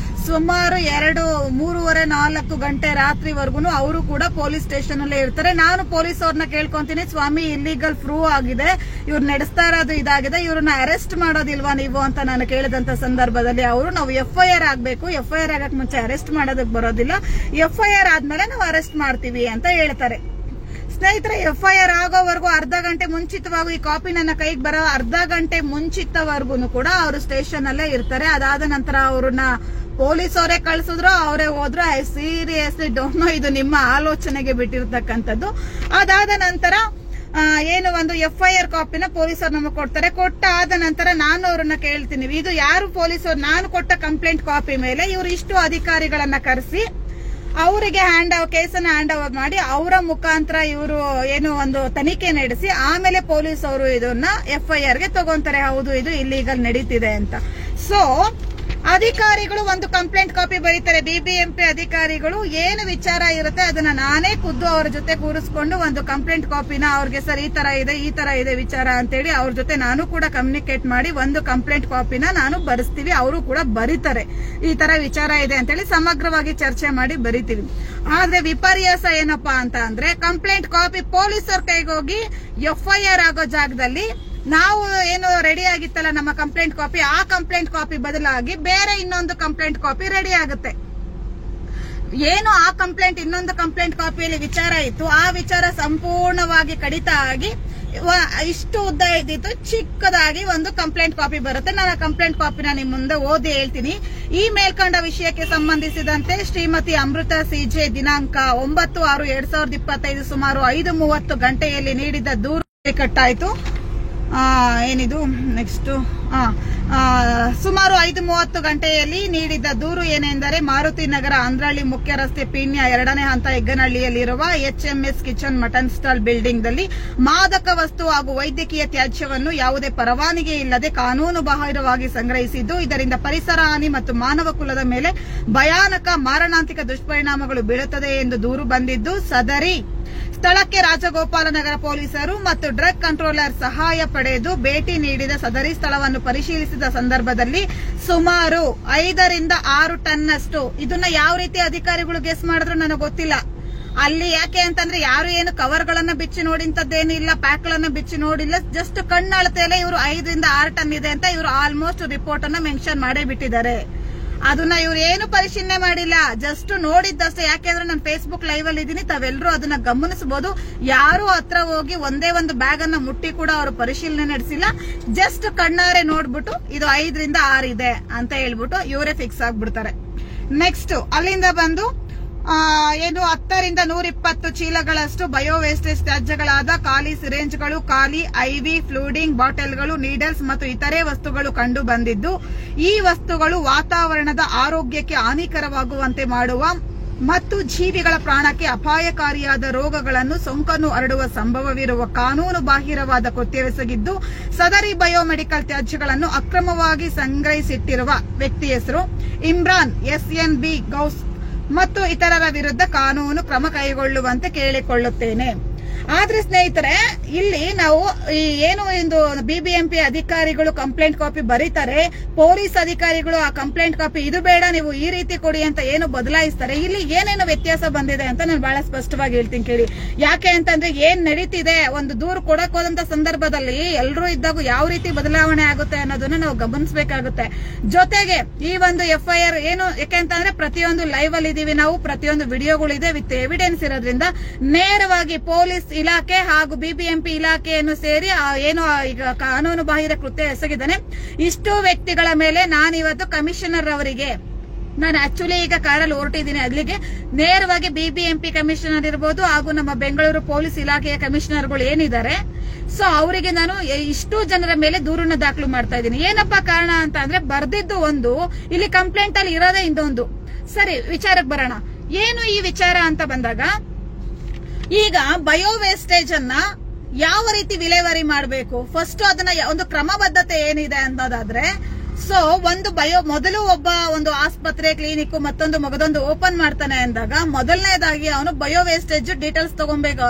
ಸುಮಾರು 3:30-4 ಗಂಟೆ ರಾತ್ರಿವರೆಗೂ ಅವರು ಕೂಡ ಪೊಲೀಸ್ ಸ್ಟೇಷನ್ ಅಲ್ಲೇ ಇರ್ತಾರೆ. ನಾನು ಪೊಲೀಸ್ ಅವ್ರನ್ನ ಕೇಳ್ಕೊಂತೀನಿ, ಸ್ವಾಮಿ ಇಲ್ಲಿಗಲ್ ಪ್ರೂವ್ ಆಗಿದೆ, ಇವ್ರು ನಡೆಸ್ತಾ ಇರೋದು ಇದಾಗಿದೆ, ಇವ್ರನ್ನ ಅರೆಸ್ಟ್ ಮಾಡೋದಿಲ್ವಾ ನೀವು ಅಂತ ನಾನು ಕೇಳಿದಂತ ಸಂದರ್ಭದಲ್ಲಿ ಅವರು, ನಾವು FIR ಆಗ್ಬೇಕು, FIR ಆಗಕ್ ಮುಂಚೆ ಅರೆಸ್ಟ್ ಮಾಡೋದಕ್ಕೆ ಬರೋದಿಲ್ಲ, FIR ಆದ್ಮೇಲೆ ನಾವು ಅರೆಸ್ಟ್ ಮಾಡ್ತೀವಿ ಅಂತ ಹೇಳ್ತಾರೆ. ಸ್ನೇಹಿತರೆ, FIR ಆಗೋವರೆಗೂ ಅರ್ಧ ಗಂಟೆ ಮುಂಚಿತವಾಗಿ ಈ ಕಾಪಿ ನನ್ನ ಕೈಗೆ ಬರೋ ಅರ್ಧ ಗಂಟೆ ಮುಂಚಿತವರೆಗೂ ಕೂಡ ಅವರು ಸ್ಟೇಷನ್ ಅಲ್ಲೇ ಇರ್ತಾರೆ. ಅದಾದ ನಂತರ ಅವ್ರನ್ನ ಪೊಲೀಸ್ ಅವರೇ ಕಳ್ಸಿದ್ರು, ಅವರೇ ಹೋದ್ರು. ಐ ಸೀರಿಯಸ್ಲಿ ಡೋಂಟ್ ನೋ, ಇದು ನಿಮ್ಮ ಆಲೋಚನೆಗೆ ಬಿಟ್ಟಿರ್ತಕ್ಕಂಥದ್ದು. ಅದಾದ ನಂತರ ಏನು ಒಂದು FIR ಕಾಪಿನ ಪೊಲೀಸರು ನಮಗೆ ಕೊಡ್ತಾರೆ. ಕೊಟ್ಟಾದ ನಂತರ ನಾನು ಅವ್ರನ್ನ ಕೇಳ್ತೀನಿ, ಇದು ಯಾರು ಪೊಲೀಸರು, ನಾನು ಕೊಟ್ಟ ಕಂಪ್ಲೇಂಟ್ ಕಾಪಿ ಮೇಲೆ ಇವರು ಇಷ್ಟು ಅಧಿಕಾರಿಗಳನ್ನ ಕರೆಸಿ ಅವರಿಗೆ ಕೇಸನ್ನ ಹ್ಯಾಂಡ್ ಓವರ್ ಮಾಡಿ ಅವರ ಮುಖಾಂತರ ಇವರು ಏನು ಒಂದು ತನಿಖೆ ನಡೆಸಿ ಆಮೇಲೆ ಪೊಲೀಸ್ ಅವರು ಇದನ್ನ FIR ಗೆ ತಗೊಂತಾರೆ, ಹೌದು ಇದು ಇಲ್ಲೀಗಲ್ ನಡೀತಿದೆ ಅಂತ. ಸೊ ಅಧಿಕಾರಿಗಳು ಒಂದು ಕಂಪ್ಲೇಂಟ್ ಕಾಪಿ ಬರೀತಾರೆ. BBMP ಅಧಿಕಾರಿಗಳು ಏನು ವಿಚಾರ ಇರುತ್ತೆ ಅದನ್ನ ನಾನೇ ಖುದ್ದು ಅವ್ರ ಜೊತೆ ಕೂರಿಸ್ಕೊಂಡು ಒಂದು ಕಂಪ್ಲೇಂಟ್ ಕಾಪಿನ ಅವ್ರಿಗೆ, ಸರ್ ಈ ತರ ಇದೆ ವಿಚಾರ ಅಂತೇಳಿ ಅವ್ರ ಜೊತೆ ನಾನು ಕೂಡ ಕಮ್ಯುನಿಕೇಟ್ ಮಾಡಿ ಒಂದು ಕಂಪ್ಲೇಂಟ್ ಕಾಪಿನ ನಾನು ಬರೆಸ್ತೀವಿ. ಅವರು ಕೂಡ ಬರೀತಾರೆ, ಈ ತರ ವಿಚಾರ ಇದೆ ಅಂತೇಳಿ ಸಮಗ್ರವಾಗಿ ಚರ್ಚೆ ಮಾಡಿ ಬರೀತೀವಿ. ಆದ್ರೆ ವಿಪರ್ಯಾಸ ಏನಪ್ಪಾ ಅಂತ ಅಂದ್ರೆ, ಕಂಪ್ಲೇಂಟ್ ಕಾಪಿ ಪೊಲೀಸರ ಕೈಗೆ ಹೋಗಿ FIR ಆಗೋ ಜಾಗದಲ್ಲಿ ನಾವು ಏನು ರೆಡಿ ಆಗಿತ್ತಲ್ಲ ನಮ್ಮ ಕಂಪ್ಲೇಂಟ್ ಕಾಪಿ, ಆ ಕಂಪ್ಲೇಂಟ್ ಕಾಪಿ ಬದಲಾಗಿ ಬೇರೆ ಇನ್ನೊಂದು ಕಂಪ್ಲೇಂಟ್ ಕಾಪಿ ರೆಡಿ ಆಗುತ್ತೆ. ಏನು ಆ ಕಂಪ್ಲೇಂಟ್ ಇನ್ನೊಂದು ಕಂಪ್ಲೇಂಟ್ ಕಾಪಿಯಲ್ಲಿ ವಿಚಾರ ಇತ್ತು, ಆ ವಿಚಾರ ಸಂಪೂರ್ಣವಾಗಿ ಕಡಿತ ಆಗಿ ಇಷ್ಟು ಉದ್ದ ಇದ್ದಿತ್ತು ಚಿಕ್ಕದಾಗಿ ಒಂದು ಕಂಪ್ಲೇಂಟ್ ಕಾಪಿ ಬರುತ್ತೆ. ನಾನು ಕಂಪ್ಲೇಂಟ್ ಕಾಪಿನ ನಿಮ್ ಮುಂದೆ ಓದಿ ಹೇಳ್ತೀನಿ. ಈ ಮೇಲ್ಕಂಡ ವಿಷಯಕ್ಕೆ ಸಂಬಂಧಿಸಿದಂತೆ ಶ್ರೀಮತಿ ಅಮೃತ CJ ದಿನಾಂಕ 9/6/2025 ಸುಮಾರು 5:30 ಗಂಟೆಯಲ್ಲಿ ನೀಡಿದ ದೂರು ಕಟ್ಟಾಯಿತು. ಏನಿದು ನೆಕ್ಸ್ಟ್ ಸುಮಾರು 5:30 ಗಂಟೆಯಲ್ಲಿ ನೀಡಿದ್ದ ದೂರು ಏನೆಂದರೆ, ಮಾರುತಿ ನಗರ ಅಂದ್ರಳ್ಳಿ ಮುಖ್ಯ ರಸ್ತೆ ಪೀಣ್ಯ 2ನೇ ಹಂತ ಹೆಗ್ಗನಹಳ್ಳಿಯಲ್ಲಿರುವ HMS kitchen mutton stall building ನಲ್ಲಿ ಮಾದಕ ವಸ್ತು ಹಾಗೂ ವೈದ್ಯಕೀಯ ತ್ಯಾಜ್ಯವನ್ನು ಯಾವುದೇ ಪರವಾನಗಿ ಇಲ್ಲದೆ ಕಾನೂನು ಬಾಹಿರವಾಗಿ ಸಂಗ್ರಹಿಸಿದ್ದು, ಇದರಿಂದ ಪರಿಸರ ಹಾನಿ ಮತ್ತು ಮಾನವ ಕುಲದ ಮೇಲೆ ಭಯಾನಕ ಮಾರಣಾಂತಿಕ ದುಷ್ಪರಿಣಾಮಗಳು ಬೀಳುತ್ತದೆ ಎಂದು ದೂರು ಬಂದಿದ್ದು, ಸದರಿ ಸ್ಥಳಕ್ಕೆ ರಾಜಗೋಪಾಲನಗರ ಪೊಲೀಸರು ಮತ್ತು ಡ್ರಗ್ ಕಂಟ್ರೋಲರ್ ಸಹಾಯ ಪಡೆದು ಭೇಟಿ ನೀಡಿದ ಸದರಿ ಸ್ಥಳವನ್ನು ಪರಿಶೀಲಿಸಿದ ಸಂದರ್ಭದಲ್ಲಿ ಸುಮಾರು 5-6 ಟನ್ನಷ್ಟು, ಇದನ್ನ ಯಾವ ರೀತಿ ಅಧಿಕಾರಿಗಳು ಗೆಸ್ ಮಾಡಿದ್ರು ನನಗೆ ಗೊತ್ತಿಲ್ಲ. ಅಲ್ಲಿ ಯಾಕೆ ಅಂತಂದ್ರೆ ಯಾರು ಏನು ಕವರ್ ಗಳನ್ನ ಬಿಚ್ಚಿ ನೋಡಿಂತದ್ದೇನಿಲ್ಲ, ಪ್ಯಾಕ್ ಗಳನ್ನ ಬಿಚ್ಚಿ ನೋಡಿಲ್ಲ, ಜಸ್ಟ್ ಕಣ್ಣಳತೆಯಲ್ಲೇ ಇವರು 5-6 ಟನ್ ಇದೆ ಅಂತ ಇವರು ಆಲ್ಮೋಸ್ಟ್ ರಿಪೋರ್ಟ್ ಅನ್ನ ಮೆನ್ಷನ್ ಮಾಡೇ ಬಿಟ್ಟಿದ್ದಾರೆ. ಅದನ್ನ ಇವ್ರು ಏನು ಪರಿಶೀಲನೆ ಮಾಡಿಲ್ಲ, ಜಸ್ಟ್ ನೋಡಿದ್ದಷ್ಟೇ. ಯಾಕೆಂದ್ರೆ ನಾನು ಫೇಸ್ಬುಕ್ ಲೈವ್ ಅಲ್ಲಿ ಇದೀನಿ, ತಾವೆಲ್ಲರೂ ಅದನ್ನ ಗಮನಿಸಬಹುದು. ಯಾರು ಹತ್ರ ಹೋಗಿ ಒಂದೇ ಒಂದು ಬ್ಯಾಗ್ ಅನ್ನ ಮುಟ್ಟಿ ಕೂಡ ಅವರು ಪರಿಶೀಲನೆ ನಡೆಸಿಲ್ಲ. ಜಸ್ಟ್ ಕಣ್ಣಾರೆ ನೋಡ್ಬಿಟ್ಟು ಇದು 5-6 ಇದೆ ಅಂತ ಹೇಳ್ಬಿಟ್ಟು ಇವರೇ ಫಿಕ್ಸ್ ಆಗ್ಬಿಡ್ತಾರೆ. ನೆಕ್ಸ್ಟ್ ಅಲ್ಲಿಂದ ಬಂದು ಏನು 10-120 ಚೀಲಗಳಷ್ಟು ಬಯೋ ವೇಸ್ಟೇಜ್ ತ್ಯಾಜ್ಯಗಳಾದ ಖಾಲಿ ಸಿರೇಂಜ್ಗಳು, ಖಾಲಿ IV ಫ್ಲೂಡಿಂಗ್ ಬಾಟಲ್ಗಳು, ನೀಡಲ್ಸ್ ಮತ್ತು ಇತರೆ ವಸ್ತುಗಳು ಕಂಡು ಬಂದಿದ್ದು, ಈ ವಸ್ತುಗಳು ವಾತಾವರಣದ ಆರೋಗ್ಯಕ್ಕೆ ಹಾನಿಕರವಾಗುವಂತೆ ಮಾಡುವ ಮತ್ತು ಜೀವಿಗಳ ಪ್ರಾಣಕ್ಕೆ ಅಪಾಯಕಾರಿಯಾದ ರೋಗಗಳನ್ನು ಸೋಂಕನ್ನು ಹರಡುವ ಸಂಭವವಿರುವ ಕಾನೂನು ಬಾಹಿರವಾದ ಕೃತ್ಯವೆಸಗಿದ್ದು, ಸದರಿ ಬಯೋಮೆಡಿಕಲ್ ತ್ಯಾಜ್ಯಗಳನ್ನು ಅಕ್ರಮವಾಗಿ ಸಂಗ್ರಹಿಸಿಟ್ಟಿರುವ ವ್ಯಕ್ತಿ ಹೆಸರು ಇಮ್ರಾನ್ SNB ಗೌಸ್ ಮತ್ತು ಇತರರ ವಿರುದ್ಧ ಕಾನೂನು ಕ್ರಮ ಕೈಗೊಳ್ಳುವಂತೆ ಕೇಳಿಕೊಳ್ಳುತ್ತೇನೆ. ಆದ್ರೆ ಸ್ನೇಹಿತರೆ, ಇಲ್ಲಿ ನಾವು ಏನು ಒಂದು BBMP ಅಧಿಕಾರಿಗಳು ಕಂಪ್ಲೇಂಟ್ ಕಾಪಿ ಬರೀತಾರೆ, ಪೊಲೀಸ್ ಅಧಿಕಾರಿಗಳು ಆ ಕಂಪ್ಲೇಂಟ್ ಕಾಪಿ ಇದು ಬೇಡ ನೀವು ಈ ರೀತಿ ಕೊಡಿ ಅಂತ ಏನು ಬದಲಾಯಿಸ್ತಾರೆ. ಇಲ್ಲಿ ಏನೇನು ವ್ಯತ್ಯಾಸ ಬಂದಿದೆ ಅಂತ ನಾನು ಬಹಳ ಸ್ಪಷ್ಟವಾಗಿ ಹೇಳ್ತೀನಿ ಕೇಳಿ. ಯಾಕೆ ಅಂತಂದ್ರೆ ಏನ್ ನಡೀತಿದೆ, ಒಂದು ದೂರು ಕೊಡಕ್ ಹೋದಂತ ಸಂದರ್ಭದಲ್ಲಿ ಎಲ್ಲರೂ ಇದ್ದಾಗ ಯಾವ ರೀತಿ ಬದಲಾವಣೆ ಆಗುತ್ತೆ ಅನ್ನೋದನ್ನ ನಾವು ಗಮನಿಸಬೇಕಾಗುತ್ತೆ. ಜೊತೆಗೆ ಈ ಒಂದು FIR ಏನು, ಯಾಕೆಂತಂದ್ರೆ ಪ್ರತಿಯೊಂದು ಲೈವ್ ಅಲ್ಲಿ ಇದೀವಿ ನಾವು, ಪ್ರತಿಯೊಂದು ವಿಡಿಯೋಗಳಿದೆ ವಿತ್ ಎವಿಡೆನ್ಸ್ ಇರೋದ್ರಿಂದ ನೇರವಾಗಿ ಪೊಲೀಸ್ ಇಲಾಖೆ ಹಾಗೂ BBMP ಇಲಾಖೆಯನ್ನು ಸೇರಿ ಏನು ಈಗ ಕಾನೂನು ಬಾಹಿರ ಕೃತ್ಯ ಎಸಗಿದ್ದಾನೆ ಇಷ್ಟು ವ್ಯಕ್ತಿಗಳ ಮೇಲೆ ನಾನಿವತ್ತು ಕಮಿಷನರ್ ಅವರಿಗೆ, ನಾನು ಆಕ್ಚುಲಿ ಈಗ ಕಾರಲ್ಲಿ ಹೊರಟಿದ್ದೀನಿ, ಅಲ್ಲಿಗೆ ನೇರವಾಗಿ BBMP ಕಮಿಷನರ್ ಇರಬಹುದು ಹಾಗೂ ನಮ್ಮ ಬೆಂಗಳೂರು ಪೊಲೀಸ್ ಇಲಾಖೆಯ ಕಮಿಷನರ್ಗಳು ಏನಿದ್ದಾರೆ, ಸೊ ಅವರಿಗೆ ನಾನು ಇಷ್ಟು ಜನರ ಮೇಲೆ ದೂರನ್ನ ದಾಖಲು ಮಾಡ್ತಾ ಇದ್ದೀನಿ. ಏನಪ್ಪಾ ಕಾರಣ ಅಂತ ಅಂದ್ರೆ, ಬರ್ದಿದ್ದು ಒಂದು, ಇಲ್ಲಿ ಕಂಪ್ಲೇಂಟ್ ಅಲ್ಲಿ ಇರೋದೇ ಇನ್ನೊಂದು. ಸರಿ, ವಿಚಾರಕ್ಕೆ ಬರೋಣ. ಏನು ಈ ವಿಚಾರ ಅಂತ ಬಂದಾಗ, ಈಗ ಬಯೋ ವೇಸ್ಟೇಜ್ ಅನ್ನ ಯಾವ ರೀತಿ ವಿಲೇವಾರಿ ಮಾಡಬೇಕು, ಫಸ್ಟ್ ಅದನ್ನ ಒಂದು ಕ್ರಮಬದ್ಧತೆ ಏನಿದೆ ಅನ್ನೋದಾದ್ರೆ, ಸೊ ಮೊದಲು ಒಬ್ಬ ಒಂದು ಆಸ್ಪತ್ರೆ ಕ್ಲಿನಿಕ್ ಮತ್ತೊಂದು ಮಗದೊಂದು ಓಪನ್ ಮಾಡ್ತಾನೆ ಅಂದಾಗ ಮೊದಲನೇದಾಗಿ ಅವನು ಬಯೋ ವೇಸ್ಟೇಜ್ ಡೀಟೇಲ್ಸ್ ತಗೊಬೇಕು,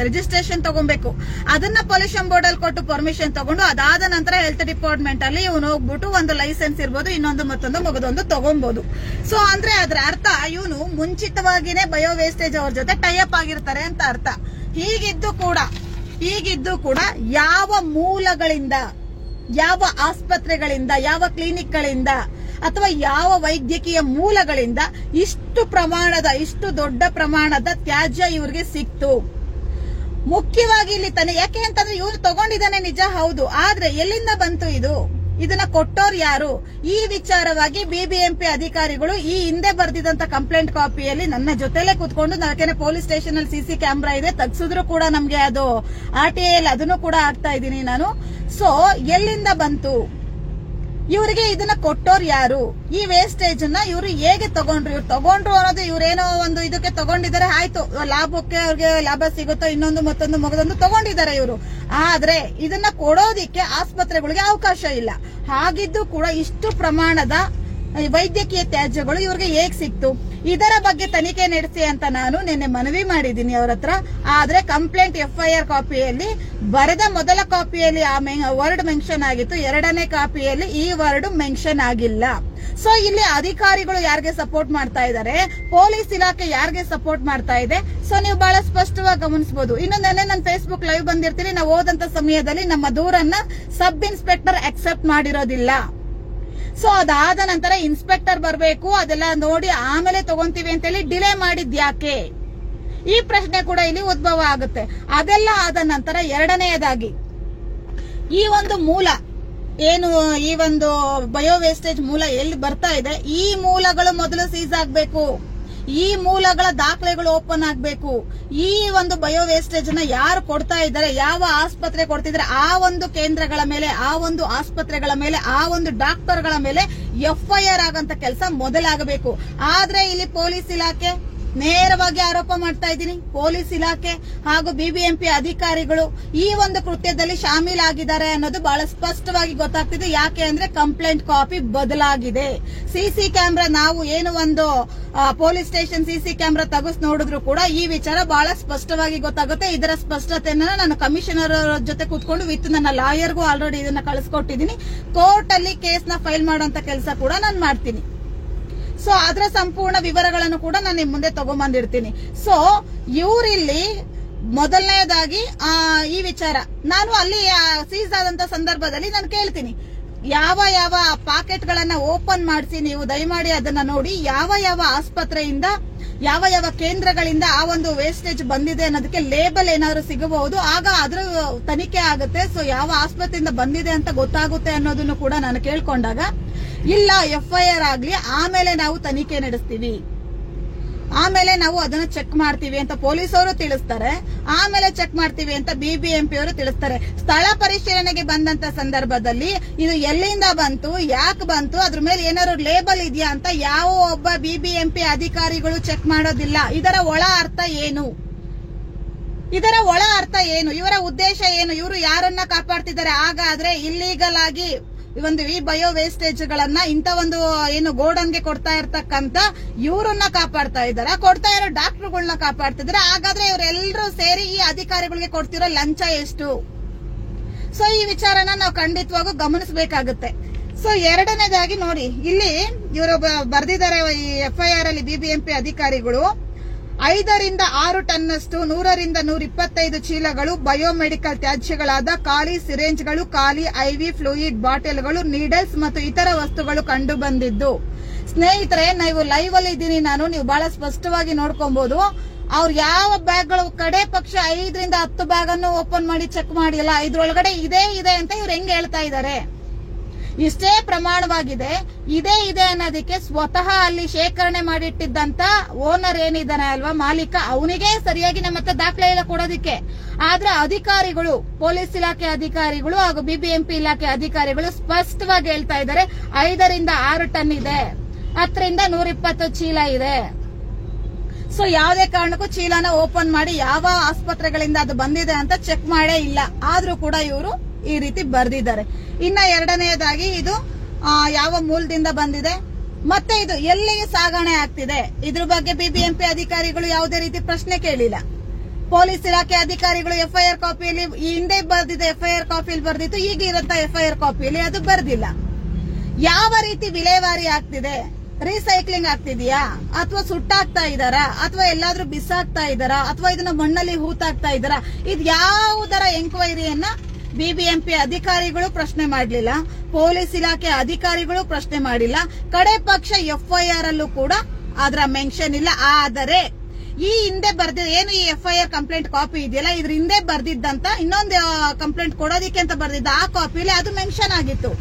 ರಿಜಿಸ್ಟ್ರೇಷನ್ ತಗೊಬೇಕು. ಅದನ್ನ ಪೊಲ್ಯೂಷನ್ ಬೋರ್ಡ್ ಅಲ್ಲಿ ಕೊಟ್ಟು ಪರ್ಮಿಷನ್ ತಗೊಂಡು ಅದಾದ ನಂತರ ಹೆಲ್ತ್ ಡಿಪಾರ್ಟ್ಮೆಂಟ್ ಅಲ್ಲಿ ಇವನು ಹೋಗ್ಬಿಟ್ಟು ಒಂದು ಲೈಸೆನ್ಸ್ ಇರ್ಬೋದು, ಇನ್ನೊಂದು ಮತ್ತೊಂದು ಮಗದೊಂದು ತಗೊಬಹುದು. ಸೊ ಅಂದ್ರೆ ಅದರ ಅರ್ಥ ಇವನು ಮುಂಚಿತವಾಗಿನೇ ಬಯೋ ವೇಸ್ಟೇಜ್ ಅವ್ರ ಜೊತೆ ಟೈಅಪ್ ಆಗಿರ್ತಾರೆ ಅಂತ ಅರ್ಥ. ಹೀಗಿದ್ದು ಕೂಡ ಯಾವ ಮೂಲಗಳಿಂದ, ಯಾವ ಆಸ್ಪತ್ರೆಗಳಿಂದ, ಯಾವ ಕ್ಲಿನಿಕ್ಗಳಿಂದ ಅಥವಾ ಯಾವ ವೈದ್ಯಕೀಯ ಮೂಲಗಳಿಂದ ಇಷ್ಟು ದೊಡ್ಡ ಪ್ರಮಾಣದ ತ್ಯಾಜ್ಯ ಇವ್ರಿಗೆ ಸಿಕ್ತು? ಮುಖ್ಯವಾಗಿ ಇಲ್ಲಿ ಯಾಕೆ ಅಂತಂದ್ರೆ ಇವ್ರು ತಗೊಂಡಿದ್ದಾನೆ ನಿಜ, ಹೌದು, ಆದ್ರೆ ಎಲ್ಲಿಂದ ಬಂತು ಇದನ್ನ ಕೊಟ್ಟೋರು ಯಾರು? ಈ ವಿಚಾರವಾಗಿ ಬಿಬಿಎಂಪಿ ಅಧಿಕಾರಿಗಳು ಈ ಹಿಂದೆ ಬರ್ದಿದಂತ ಕಂಪ್ಲೇಂಟ್ ಕಾಪಿಯಲ್ಲಿ ನನ್ನ ಜೊತೆಲೆ ಕುತ್ಕೊಂಡು, ಯಾಕೆಂದ್ರೆ ಪೊಲೀಸ್ ಸ್ಟೇಷನ್ ಅಲ್ಲಿ ಸಿಸಿ ಕ್ಯಾಮ್ರಾ ಇದೆ, ತಗ್ಸಿದ್ರು ಕೂಡ ನಮ್ಗೆ ಅದು RTI ಅಲ್ಲಿ ಅದನ್ನು ಕೂಡ ಹಾಕ್ತಾ ಇದ್ದೀನಿ ನಾನು. ಸೊ ಎಲ್ಲಿಂದ ಬಂತು? ಇವರಿಗೆ ಇದನ್ನ ಕೊಟ್ಟೋರು ಯಾರು? ಈ ವೇಸ್ಟೇಜ್ ಅನ್ನ ಇವರು ಹೇಗೆ ತಗೊಂಡ್ರು ಅನ್ನೋದು ಇವ್ರೇನೋ ಒಂದು ಇದಕ್ಕೆ ತಗೊಂಡಿದ್ದಾರೆ, ಆಯ್ತು ಲಾಭಕ್ಕೆ ಅವ್ರಿಗೆ ಲಾಭ ಸಿಗುತ್ತೋ ಇನ್ನೊಂದು ಮತ್ತೊಂದು ಮಗದೊಂದು ತಗೊಂಡಿದ್ದಾರೆ ಇವರು. ಆದ್ರೆ ಇದನ್ನ ಕೊಡೋದಿಕ್ಕೆ ಆಸ್ಪತ್ರೆಗಳಿಗೆ ಅವಕಾಶ ಇಲ್ಲ. ಹಾಗಿದ್ದು ಕೂಡ ಇಷ್ಟು ಪ್ರಮಾಣದ ವೈದ್ಯಕೀಯ ತ್ಯಾಜ್ಯಗಳು ಇವ್ರಿಗೆ ಹೇಗ್ ಸಿಕ್ತು? ಇದರ ಬಗ್ಗೆ ತನಿಖೆ ನಡೆಸಿ ಅಂತ ನಾನು ನಿನ್ನೆ ಮನವಿ ಮಾಡಿದ್ದೀನಿ ಅವ್ರ ಹತ್ರ. ಆದ್ರೆ ಕಂಪ್ಲೇಂಟ್ FIR ಕಾಪಿಯಲ್ಲಿ ಬರೆದ ಮೊದಲ ಕಾಪಿಯಲ್ಲಿ ಆ ವರ್ಡ್ ಮೆನ್ಷನ್ ಆಗಿತ್ತು, ಎರಡನೇ ಕಾಪಿಯಲ್ಲಿ ಈ ವರ್ಡ್ ಮೆನ್ಷನ್ ಆಗಿಲ್ಲ. ಸೊ ಇಲ್ಲಿ ಅಧಿಕಾರಿಗಳು ಯಾರಿಗೆ ಸಪೋರ್ಟ್ ಮಾಡ್ತಾ ಇದ್ದಾರೆ, ಪೊಲೀಸ್ ಇಲಾಖೆ ಯಾರಿಗೆ ಸಪೋರ್ಟ್ ಮಾಡ್ತಾ ಇದೆ? ಸೊ ನೀವು ಬಹಳ ಸ್ಪಷ್ಟವಾಗಿ ಗಮನಿಸಬಹುದು. ಇನ್ನು ನೆನ್ನೆ ನಾನು ಫೇಸ್ಬುಕ್ ಲೈವ್ ಬಂದಿರ್ತೀನಿ, ನಾವು ಹೋದಂತ ಸಮಯದಲ್ಲಿ ನಮ್ಮ ದೂರನ್ನ ಸಬ್ ಇನ್ಸ್ಪೆಕ್ಟರ್ ಅಕ್ಸೆಪ್ಟ್ ಮಾಡಿರೋದಿಲ್ಲ. ಸೊ ಅದಾದ ನಂತರ ಇನ್ಸ್ಪೆಕ್ಟರ್ ಬರಬೇಕು, ಅದೆಲ್ಲ ನೋಡಿ ಆಮೇಲೆ ತಗೊಂತೀವಿ ಅಂತೇಳಿ ಡಿಲೇ ಮಾಡಿದ್ಯಾಕೆ? ಈ ಪ್ರಶ್ನೆ ಕೂಡ ಇಲ್ಲಿ ಉದ್ಭವ ಆಗುತ್ತೆ. ಅದೆಲ್ಲ ಆದ ನಂತರ ಎರಡನೆಯದಾಗಿ ಈ ಒಂದು ಮೂಲ ಏನು, ಈ ಒಂದು ಬಯೋ ವೇಸ್ಟೇಜ್ ಮೂಲ ಎಲ್ಲಿ ಬರ್ತಾ ಇದೆ, ಈ ಮೂಲಗಳು ಮೊದಲು ಸೀಸ್ ಆಗ್ಬೇಕು. ಈ ಮೂಲಗಳ ದಾಖಲೆಗಳು ಓಪನ್ ಆಗ್ಬೇಕು. ಈ ಒಂದು ಬಯೋ ವೇಸ್ಟೇಜ್ ನ ಯಾರು ಕೊಡ್ತಾ ಇದ್ದಾರೆ, ಯಾವ ಆಸ್ಪತ್ರೆ ಕೊಡ್ತಿದ್ದಾರೆ, ಆ ಒಂದು ಕೇಂದ್ರಗಳ ಮೇಲೆ, ಆ ಒಂದು ಆಸ್ಪತ್ರೆಗಳ ಮೇಲೆ, ಆ ಒಂದು ಡಾಕ್ಟರ್ಗಳ ಮೇಲೆ FIR ಆಗಂತ ಕೆಲಸ ಮೊದಲಾಗಬೇಕು. ಆದ್ರೆ ಇಲ್ಲಿ ಪೊಲೀಸ್ ಇಲಾಖೆ ನೇರವಾಗಿ ಆರೋಪ ಮಾಡ್ತಾ ಇದ್ದೀನಿ, ಪೊಲೀಸ್ ಇಲಾಖೆ ಹಾಗೂ ಬಿಬಿಎಂಪಿ ಅಧಿಕಾರಿಗಳು ಈ ಒಂದು ಕೃತ್ಯದಲ್ಲಿ ಶಾಮೀಲಾಗಿದ್ದಾರೆ ಅನ್ನೋದು ಬಹಳ ಸ್ಪಷ್ಟವಾಗಿ ಗೊತ್ತಾಗ್ತಿದೆ. ಯಾಕೆ ಅಂದ್ರೆ ಕಂಪ್ಲೇಂಟ್ ಕಾಪಿ ಬದಲಾಗಿದೆ. ಸಿಸಿ ಕ್ಯಾಮ್ರಾ ನಾವು ಏನು ಒಂದು ಪೊಲೀಸ್ ಸ್ಟೇಷನ್ ಸಿಸಿ ಕ್ಯಾಮ್ರಾ ತೆಗೆಸ್ ನೋಡಿದ್ರು ಕೂಡ ಈ ವಿಚಾರ ಬಹಳ ಸ್ಪಷ್ಟವಾಗಿ ಗೊತ್ತಾಗುತ್ತೆ. ಇದರ ಸ್ಪಷ್ಟತೆಯನ್ನ ನಾನು ಕಮಿಷನರ್ ಜೊತೆ ಕೂತ್ಕೊಂಡು ವಿತ್ ನನ್ನ ಲಾಯರ್ಗೂ ಆಲ್ರೆಡಿ ಇದನ್ನ ಕಳಿಸ್ಕೊಟ್ಟಿದ್ದೀನಿ. ಕೋರ್ಟ್ ಅಲ್ಲಿ ಕೇಸ್ ನ ಫೈಲ್ ಮಾಡುವಂತ ಕೆಲಸ ಕೂಡ ನಾನು ಮಾಡ್ತೀನಿ. ಸೊ ಅದರ ಸಂಪೂರ್ಣ ವಿವರಗಳನ್ನು ಕೂಡ ನಾನು ನಿಮ್ ಮುಂದೆ ತಗೊಂಡ್ಬಂದಿರ್ತೀನಿ. ಸೊ ಇವರಿಲ್ಲಿ ಮೊದಲನೇದಾಗಿ ಈ ವಿಚಾರ ನಾನು ಅಲ್ಲಿ ಸೀಸ್ ಆದಂತ ಸಂದರ್ಭದಲ್ಲಿ ನಾನು ಕೇಳ್ತೀನಿ, ಯಾವ ಯಾವ ಪಾಕೆಟ್ ಗಳನ್ನ ಓಪನ್ ಮಾಡಿಸಿ ನೀವು ದಯಮಾಡಿ ಅದನ್ನ ನೋಡಿ, ಯಾವ ಯಾವ ಆಸ್ಪತ್ರೆಯಿಂದ, ಯಾವ ಯಾವ ಕೇಂದ್ರಗಳಿಂದ ಆ ಒಂದು ವೇಸ್ಟೇಜ್ ಬಂದಿದೆ ಅನ್ನೋದಕ್ಕೆ ಲೇಬಲ್ ಏನಾದ್ರು ಸಿಗಬಹುದು, ಆಗ ಅದ್ರ ತನಿಖೆ ಆಗುತ್ತೆ. ಸೊ ಯಾವ ಆಸ್ಪತ್ರೆಯಿಂದ ಬಂದಿದೆ ಅಂತ ಗೊತ್ತಾಗುತ್ತೆ ಅನ್ನೋದನ್ನು ಕೂಡ ನಾನು ಕೇಳ್ಕೊಂಡಾಗ, ಇಲ್ಲ FIR ಆಗ್ಲಿ, ಆಮೇಲೆ ನಾವು ತನಿಖೆ ನಡೆಸ್ತೀವಿ, ಆಮೇಲೆ ನಾವು ಅದನ್ನ ಚೆಕ್ ಮಾಡ್ತೀವಿ ಅಂತ ಪೊಲೀಸರು ತಿಳಿಸ್ತಾರೆ, ಆಮೇಲೆ ಚೆಕ್ ಮಾಡ್ತೀವಿ ಅಂತ ಬಿಬಿಎಂಪಿ ಅವರು ತಿಳಿಸ್ತಾರೆ. ಸ್ಥಳ ಪರಿಶೀಲನೆಗೆ ಬಂದಂತ ಸಂದರ್ಭದಲ್ಲಿ ಇದು ಎಲ್ಲಿಂದ ಬಂತು, ಯಾಕೆ ಬಂತು, ಅದ್ರ ಮೇಲೆ ಏನಾದ್ರು ಲೇಬಲ್ ಇದೆಯಾ ಅಂತ ಯಾವ ಒಬ್ಬ ಬಿಬಿಎಂಪಿ ಅಧಿಕಾರಿಗಳು ಚೆಕ್ ಮಾಡೋದಿಲ್ಲ. ಇದರ ಒಳ ಅರ್ಥ ಏನು? ಇವರ ಉದ್ದೇಶ ಏನು? ಇವರು ಯಾರನ್ನ ಕಾಪಾಡ್ತಿದ್ದಾರೆ? ಹಾಗಾದ್ರೆ ಇಲ್ಲೀಗಲ್ ಆಗಿ ಈ ಬಯೋ ವೇಸ್ಟೇಜ್ ಗಳನ್ನ ಇಂತ ಒಂದು ಏನು ಗೋಡನ್ಗೆ ಕೊಡ್ತಾ ಇರ್ತಕ್ಕಂತ ಇವರನ್ನ ಕಾಪಾಡ್ತಾ ಇದಾರೆ, ಕೊಡ್ತಾ ಇರೋ ಡಾಕ್ಟರ್ಗಳನ್ನ ಕಾಪಾಡ್ತಿದ್ದಾರೆ. ಹಾಗಾದ್ರೆ ಇವರೆಲ್ಲರೂ ಸೇರಿ ಈ ಅಧಿಕಾರಿಗಳಿಗೆ ಕೊಡ್ತಿರೋ ಲಂಚ ಎಷ್ಟು? ಸೊ ಈ ವಿಚಾರನ ನಾವು ಖಂಡಿತವಾಗೂ ಗಮನಿಸಬೇಕಾಗುತ್ತೆ. ಸೊ ಎರಡನೇದಾಗಿ ನೋಡಿ, ಇಲ್ಲಿ ಇವರು ಬರ್ದಿದ್ದಾರೆ ಈ FIR ಅಲ್ಲಿ ಬಿಬಿಎಂಪಿ ಅಧಿಕಾರಿಗಳು 5 ರಿಂದ 6 ಟನ್ನಷ್ಟು 100 ರಿಂದ 125 ಚೀಲಗಳು ಬಯೋಮೆಡಿಕಲ್ ತ್ಯಾಜ್ಯಗಳಾದ ಖಾಲಿ ಸಿರೇಂಜ್ಗಳು, ಖಾಲಿ IV ಫ್ಲೂಯಿಡ್ ಬಾಟಲ್ಗಳು, ನೀಡಲ್ಸ್ ಮತ್ತು ಇತರ ವಸ್ತುಗಳು ಕಂಡು ಬಂದಿದ್ದು. ಸ್ನೇಹಿತರೆ, ನೀವು ಲೈವ್ ಅಲ್ಲಿ ಇದ್ದೀನಿ ನಾನು, ನೀವು ಬಹಳ ಸ್ಪಷ್ಟವಾಗಿ ನೋಡ್ಕೊಬಹುದು. ಅವ್ರು ಯಾವ ಬ್ಯಾಗ್ಗಳು ಕಡೆ ಪಕ್ಷ 5 ರಿಂದ 10 ಬ್ಯಾಗ್ ಅನ್ನು ಓಪನ್ ಮಾಡಿ ಚೆಕ್ ಮಾಡಿಲ್ಲ, ಇದ್ರೊಳಗಡೆ ಇದೆ ಅಂತ ಇವ್ರು ಹೆಂಗ್ ಹೇಳ್ತಾ ಇದ್ದಾರೆ? ಇಷ್ಟೇ ಪ್ರಮಾಣವಾಗಿದೆ, ಇದೆ ಅನ್ನೋದಕ್ಕೆ ಸ್ವತಃ ಅಲ್ಲಿ ಶೇಖರಣೆ ಮಾಡಿಟ್ಟಿದ್ದಂತ ಓನರ್ ಏನಿದ್ದಾನೆ ಅಲ್ವಾ, ಮಾಲೀಕ, ಅವನಿಗೆ ಸರಿಯಾಗಿ ನಮ್ಮ ಹತ್ರ ದಾಖಲೆ ಇಲ್ಲ ಕೊಡೋದಿಕ್ಕೆ. ಆದ್ರೆ ಅಧಿಕಾರಿಗಳು, ಪೊಲೀಸ್ ಇಲಾಖೆ ಅಧಿಕಾರಿಗಳು ಹಾಗೂ ಬಿಬಿಎಂಪಿ ಇಲಾಖೆ ಅಧಿಕಾರಿಗಳು ಸ್ಪಷ್ಟವಾಗಿ ಹೇಳ್ತಾ ಇದ್ದಾರೆ 5 ರಿಂದ 6 ಟನ್ ಇದೆ, 10 ರಿಂದ 120 ಚೀಲ ಇದೆ. ಸೊ ಯಾವುದೇ ಕಾರಣಕ್ಕೂ ಚೀಲನ ಓಪನ್ ಮಾಡಿ ಯಾವ ಆಸ್ಪತ್ರೆಗಳಿಂದ ಅದು ಬಂದಿದೆ ಅಂತ ಚೆಕ್ ಮಾಡೇ ಇಲ್ಲ. ಆದ್ರೂ ಕೂಡ ಇವರು ಈ ರೀತಿ ಬರ್ದಿದ್ದಾರೆ. ಇನ್ನ ಎರಡನೆಯದಾಗಿ ಇದು ಯಾವ ಮೂಲದಿಂದ ಬಂದಿದೆ, ಮತ್ತೆ ಇದು ಎಲ್ಲಿಗೆ ಸಾಗಣೆ ಆಗ್ತಿದೆ, ಇದ್ರ ಬಗ್ಗೆ ಬಿಬಿಎಂಪಿ ಅಧಿಕಾರಿಗಳು ಯಾವುದೇ ರೀತಿ ಪ್ರಶ್ನೆ ಕೇಳಿಲ್ಲ. ಪೊಲೀಸ್ ಇಲಾಖೆ ಅಧಿಕಾರಿಗಳು ಎಫ್ಐಆರ್ ಕಾಪಿಯಲ್ಲಿ ಈ ಹಿಂದೆ ಬರ್ದಿದೆ, ಎಫ್ಐಆರ್ ಕಾಪಿಯಲ್ಲಿ ಬರ್ದಿತ್ತು, ಈಗ ಇರಂತ ಎಫ್ಐಆರ್ ಕಾಪಿಯಲ್ಲಿ ಅದು ಬರ್ದಿಲ್ಲ. ಯಾವ ರೀತಿ ವಿಲೇವಾರಿ ಆಗ್ತಿದೆ, ರೀಸೈಕ್ಲಿಂಗ್ ಆಗ್ತಿದೆಯಾ, ಅಥವಾ ಸುಟ್ಟಾಗ್ತಾ ಇದಾರಾ, ಅಥವಾ ಎಲ್ಲಾದ್ರೂ ಬಿಸಾಕ್ತಾ ಇದಾರಾ, ಅಥವಾ ಇದನ್ನ ಮಣ್ಣಲ್ಲಿ ಹೂತಾಕ್ತಾ ಇದಾರಾ, ಇದು ಯಾವುದರ ಎಂಕ್ವೈರಿಯನ್ನ ಬಿಬಿಎಂಪಿ ಅಧಿಕಾರಿಗಳು ಪ್ರಶ್ನೆ ಮಾಡಲಿಲ್ಲ, ಪೊಲೀಸ್ ಇಲಾಖೆ ಅಧಿಕಾರಿಗಳು ಪ್ರಶ್ನೆ ಮಾಡಿಲ್ಲ. ಕಡೆ ಪಕ್ಷ ಎಫ್ಐಆರ್ ಅಲ್ಲೂ ಕೂಡ ಅದರ ಮೆನ್ಷನ್ ಇಲ್ಲ. ಆದರೆ ಈ ಹಿಂದೆ ಬರ್ದಿದ್ದ ಏನು ಈ ಎಫ್ಐಆರ್ ಕಂಪ್ಲೇಂಟ್ ಕಾಪಿ ಇದೆಯಲ್ಲ, ಇದ್ರ ಹಿಂದೆ ಬರ್ದಿದ್ದಂತ ಇನ್ನೊಂದು ಕಂಪ್ಲೇಂಟ್ ಕೊಡೋದಿಕ್ಕೆ ಅಂತ ಬರ್ದಿದ್ದ ಆ ಕಾಪಿಯಲ್ಲಿ ಅದು ಮೆನ್ಷನ್ ಆಗಿತ್ತು.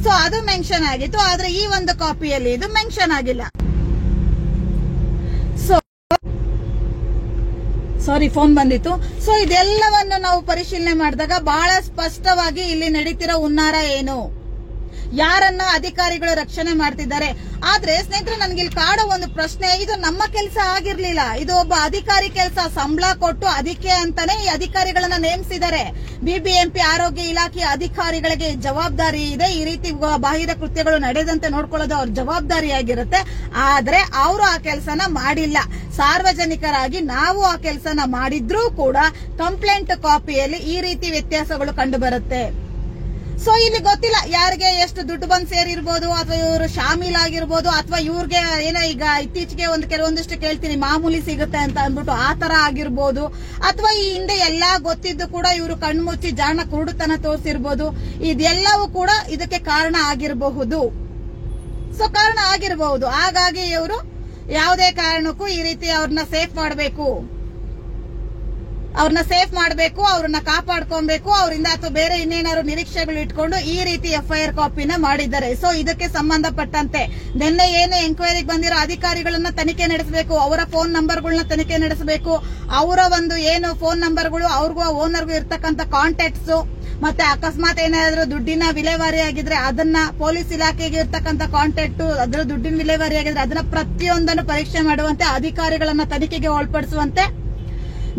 ಸೊ ಅದು ಮೆನ್ಷನ್ ಆಗಿತ್ತು, ಆದ್ರೆ ಈ ಒಂದು ಕಾಪಿಯಲ್ಲಿ ಇದು ಮೆನ್ಷನ್ ಆಗಿಲ್ಲ. ಸಾರಿ, ಫೋನ್ ಬಂದಿತ್ತು. ಸೊ ಇದೆಲ್ಲವನ್ನು ನಾವು ಪರಿಶೀಲನೆ ಮಾಡಿದಾಗ ಬಹಳ ಸ್ಪಷ್ಟವಾಗಿ ಇಲ್ಲಿ ನಡೀತಿರೋ ಹುನ್ನಾರ ಏನು, ಯಾರನ್ನ ಅಧಿಕಾರಿಗಳು ರಕ್ಷಣೆ ಮಾಡ್ತಿದ್ದಾರೆ. ಆದ್ರೆ ಸ್ನೇಹಿತರೆ, ನನ್ಗೆ ಇಲ್ಲಿ ಕಾಡೋ ಒಂದು ಪ್ರಶ್ನೆ, ಇದು ನಮ್ಮ ಕೆಲಸ ಆಗಿರ್ಲಿಲ್ಲ, ಇದು ಒಬ್ಬ ಅಧಿಕಾರಿ ಕೆಲಸ. ಸಂಬಳ ಕೊಟ್ಟು ಅದಕ್ಕೆ ಅಂತಾನೆ ಈ ಅಧಿಕಾರಿಗಳನ್ನ ನೇಮಿಸಿದ್ದಾರೆ. ಬಿಬಿಎಂಪಿ ಆರೋಗ್ಯ ಇಲಾಖೆಯ ಅಧಿಕಾರಿಗಳಿಗೆ ಜವಾಬ್ದಾರಿ ಇದೆ, ಈ ರೀತಿ ಬಾಹಿರ ಕೃತ್ಯಗಳು ನಡೆದಂತೆ ನೋಡ್ಕೊಳ್ಳೋದು ಅವ್ರ ಜವಾಬ್ದಾರಿಯಾಗಿರುತ್ತೆ. ಆದ್ರೆ ಅವರು ಆ ಕೆಲಸನ ಮಾಡಿಲ್ಲ. ಸಾರ್ವಜನಿಕರಾಗಿ ನಾವು ಆ ಕೆಲಸನ ಮಾಡಿದ್ರೂ ಕೂಡ ಕಂಪ್ಲೇಂಟ್ ಕಾಪಿಯಲ್ಲಿ ಈ ರೀತಿ ವ್ಯತ್ಯಾಸಗಳು ಕಂಡು ಬರುತ್ತೆ. ಸೊ ಇಲ್ಲಿ ಗೊತ್ತಿಲ್ಲ ಯಾರಿಗೆ ಎಷ್ಟು ದುಡ್ಡು ಬಂದು ಸೇರಿರ್ಬೋದು, ಅಥವಾ ಇವರು ಶಾಮೀಲಾಗಿರ್ಬೋದು, ಅಥವಾ ಇವ್ರಿಗೆ ಏನೋ ಈಗ ಇತ್ತೀಚೆಗೆ ಕೆಲವೊಂದಿಷ್ಟು ಕೇಳ್ತೀನಿ ಮಾಮೂಲಿ ಸಿಗುತ್ತೆ ಅಂತ ಅಂದ್ಬಿಟ್ಟು ಆ ತರ ಆಗಿರ್ಬೋದು, ಅಥವಾ ಈ ಹಿಂದೆ ಎಲ್ಲಾ ಗೊತ್ತಿದ್ದು ಕೂಡ ಇವರು ಕಣ್ಮುಚ್ಚಿ ಜಾಣ ಕುರುಡುತನ ತೋರಿಸಿರ್ಬೋದು. ಇದೆಲ್ಲವೂ ಕೂಡ ಇದಕ್ಕೆ ಕಾರಣ ಆಗಿರಬಹುದು. ಸೊ ಕಾರಣ ಆಗಿರಬಹುದು. ಹಾಗಾಗಿ ಇವರು ಯಾವುದೇ ಕಾರಣಕ್ಕೂ ಈ ರೀತಿ ಅವ್ರನ್ನ ಸೇಫ್ ಮಾಡಬೇಕು, ಅವ್ರನ್ನ ಕಾಪಾಡ್ಕೊಬೇಕು, ಅವರಿಂದ ಅಥವಾ ಬೇರೆ ಇನ್ನೇನಾದ್ರು ನಿರೀಕ್ಷೆಗಳು ಇಟ್ಕೊಂಡು ಈ ರೀತಿ ಎಫ್ಐಆರ್ ಕಾಪಿನ ಮಾಡಿದ್ದಾರೆ. ಸೊ ಇದಕ್ಕೆ ಸಂಬಂಧಪಟ್ಟಂತೆ ನಿನ್ನೆ ಏನು ಎಂಕ್ವೈರಿಗೆ ಬಂದಿರೋ ಅಧಿಕಾರಿಗಳನ್ನ ತನಿಖೆ ನಡೆಸಬೇಕು, ಅವರ ಫೋನ್ ನಂಬರ್ಗಳನ್ನ ತನಿಖೆ ನಡೆಸಬೇಕು, ಅವರ ಒಂದು ಏನು ಫೋನ್ ನಂಬರ್ಗಳು ಅವ್ರಿಗೂ ಓನರ್ಗೂ ಇರ್ತಕ್ಕಂಥ ಕಾಂಟ್ಯಾಕ್ಟ್ಸ್, ಮತ್ತೆ ಅಕಸ್ಮಾತ್ ಏನಾದ್ರೂ ದುಡ್ಡಿನ ವಿಲೇವಾರಿ ಆಗಿದ್ರೆ ಅದನ್ನ, ಪೊಲೀಸ್ ಇಲಾಖೆಗೆ ಇರ್ತಕ್ಕಂಥ ಕಾಂಟ್ಯಾಕ್ಟ್, ಅದರ ದುಡ್ಡಿನ ವಿಲೇವಾರಿ ಆಗಿದ್ರೆ ಅದನ್ನ ಪ್ರತಿಯೊಂದನ್ನು ಪರೀಕ್ಷೆ ಮಾಡುವಂತೆ, ಅಧಿಕಾರಿಗಳನ್ನ ತನಿಖೆಗೆ ಒಳಪಡಿಸುವಂತೆ,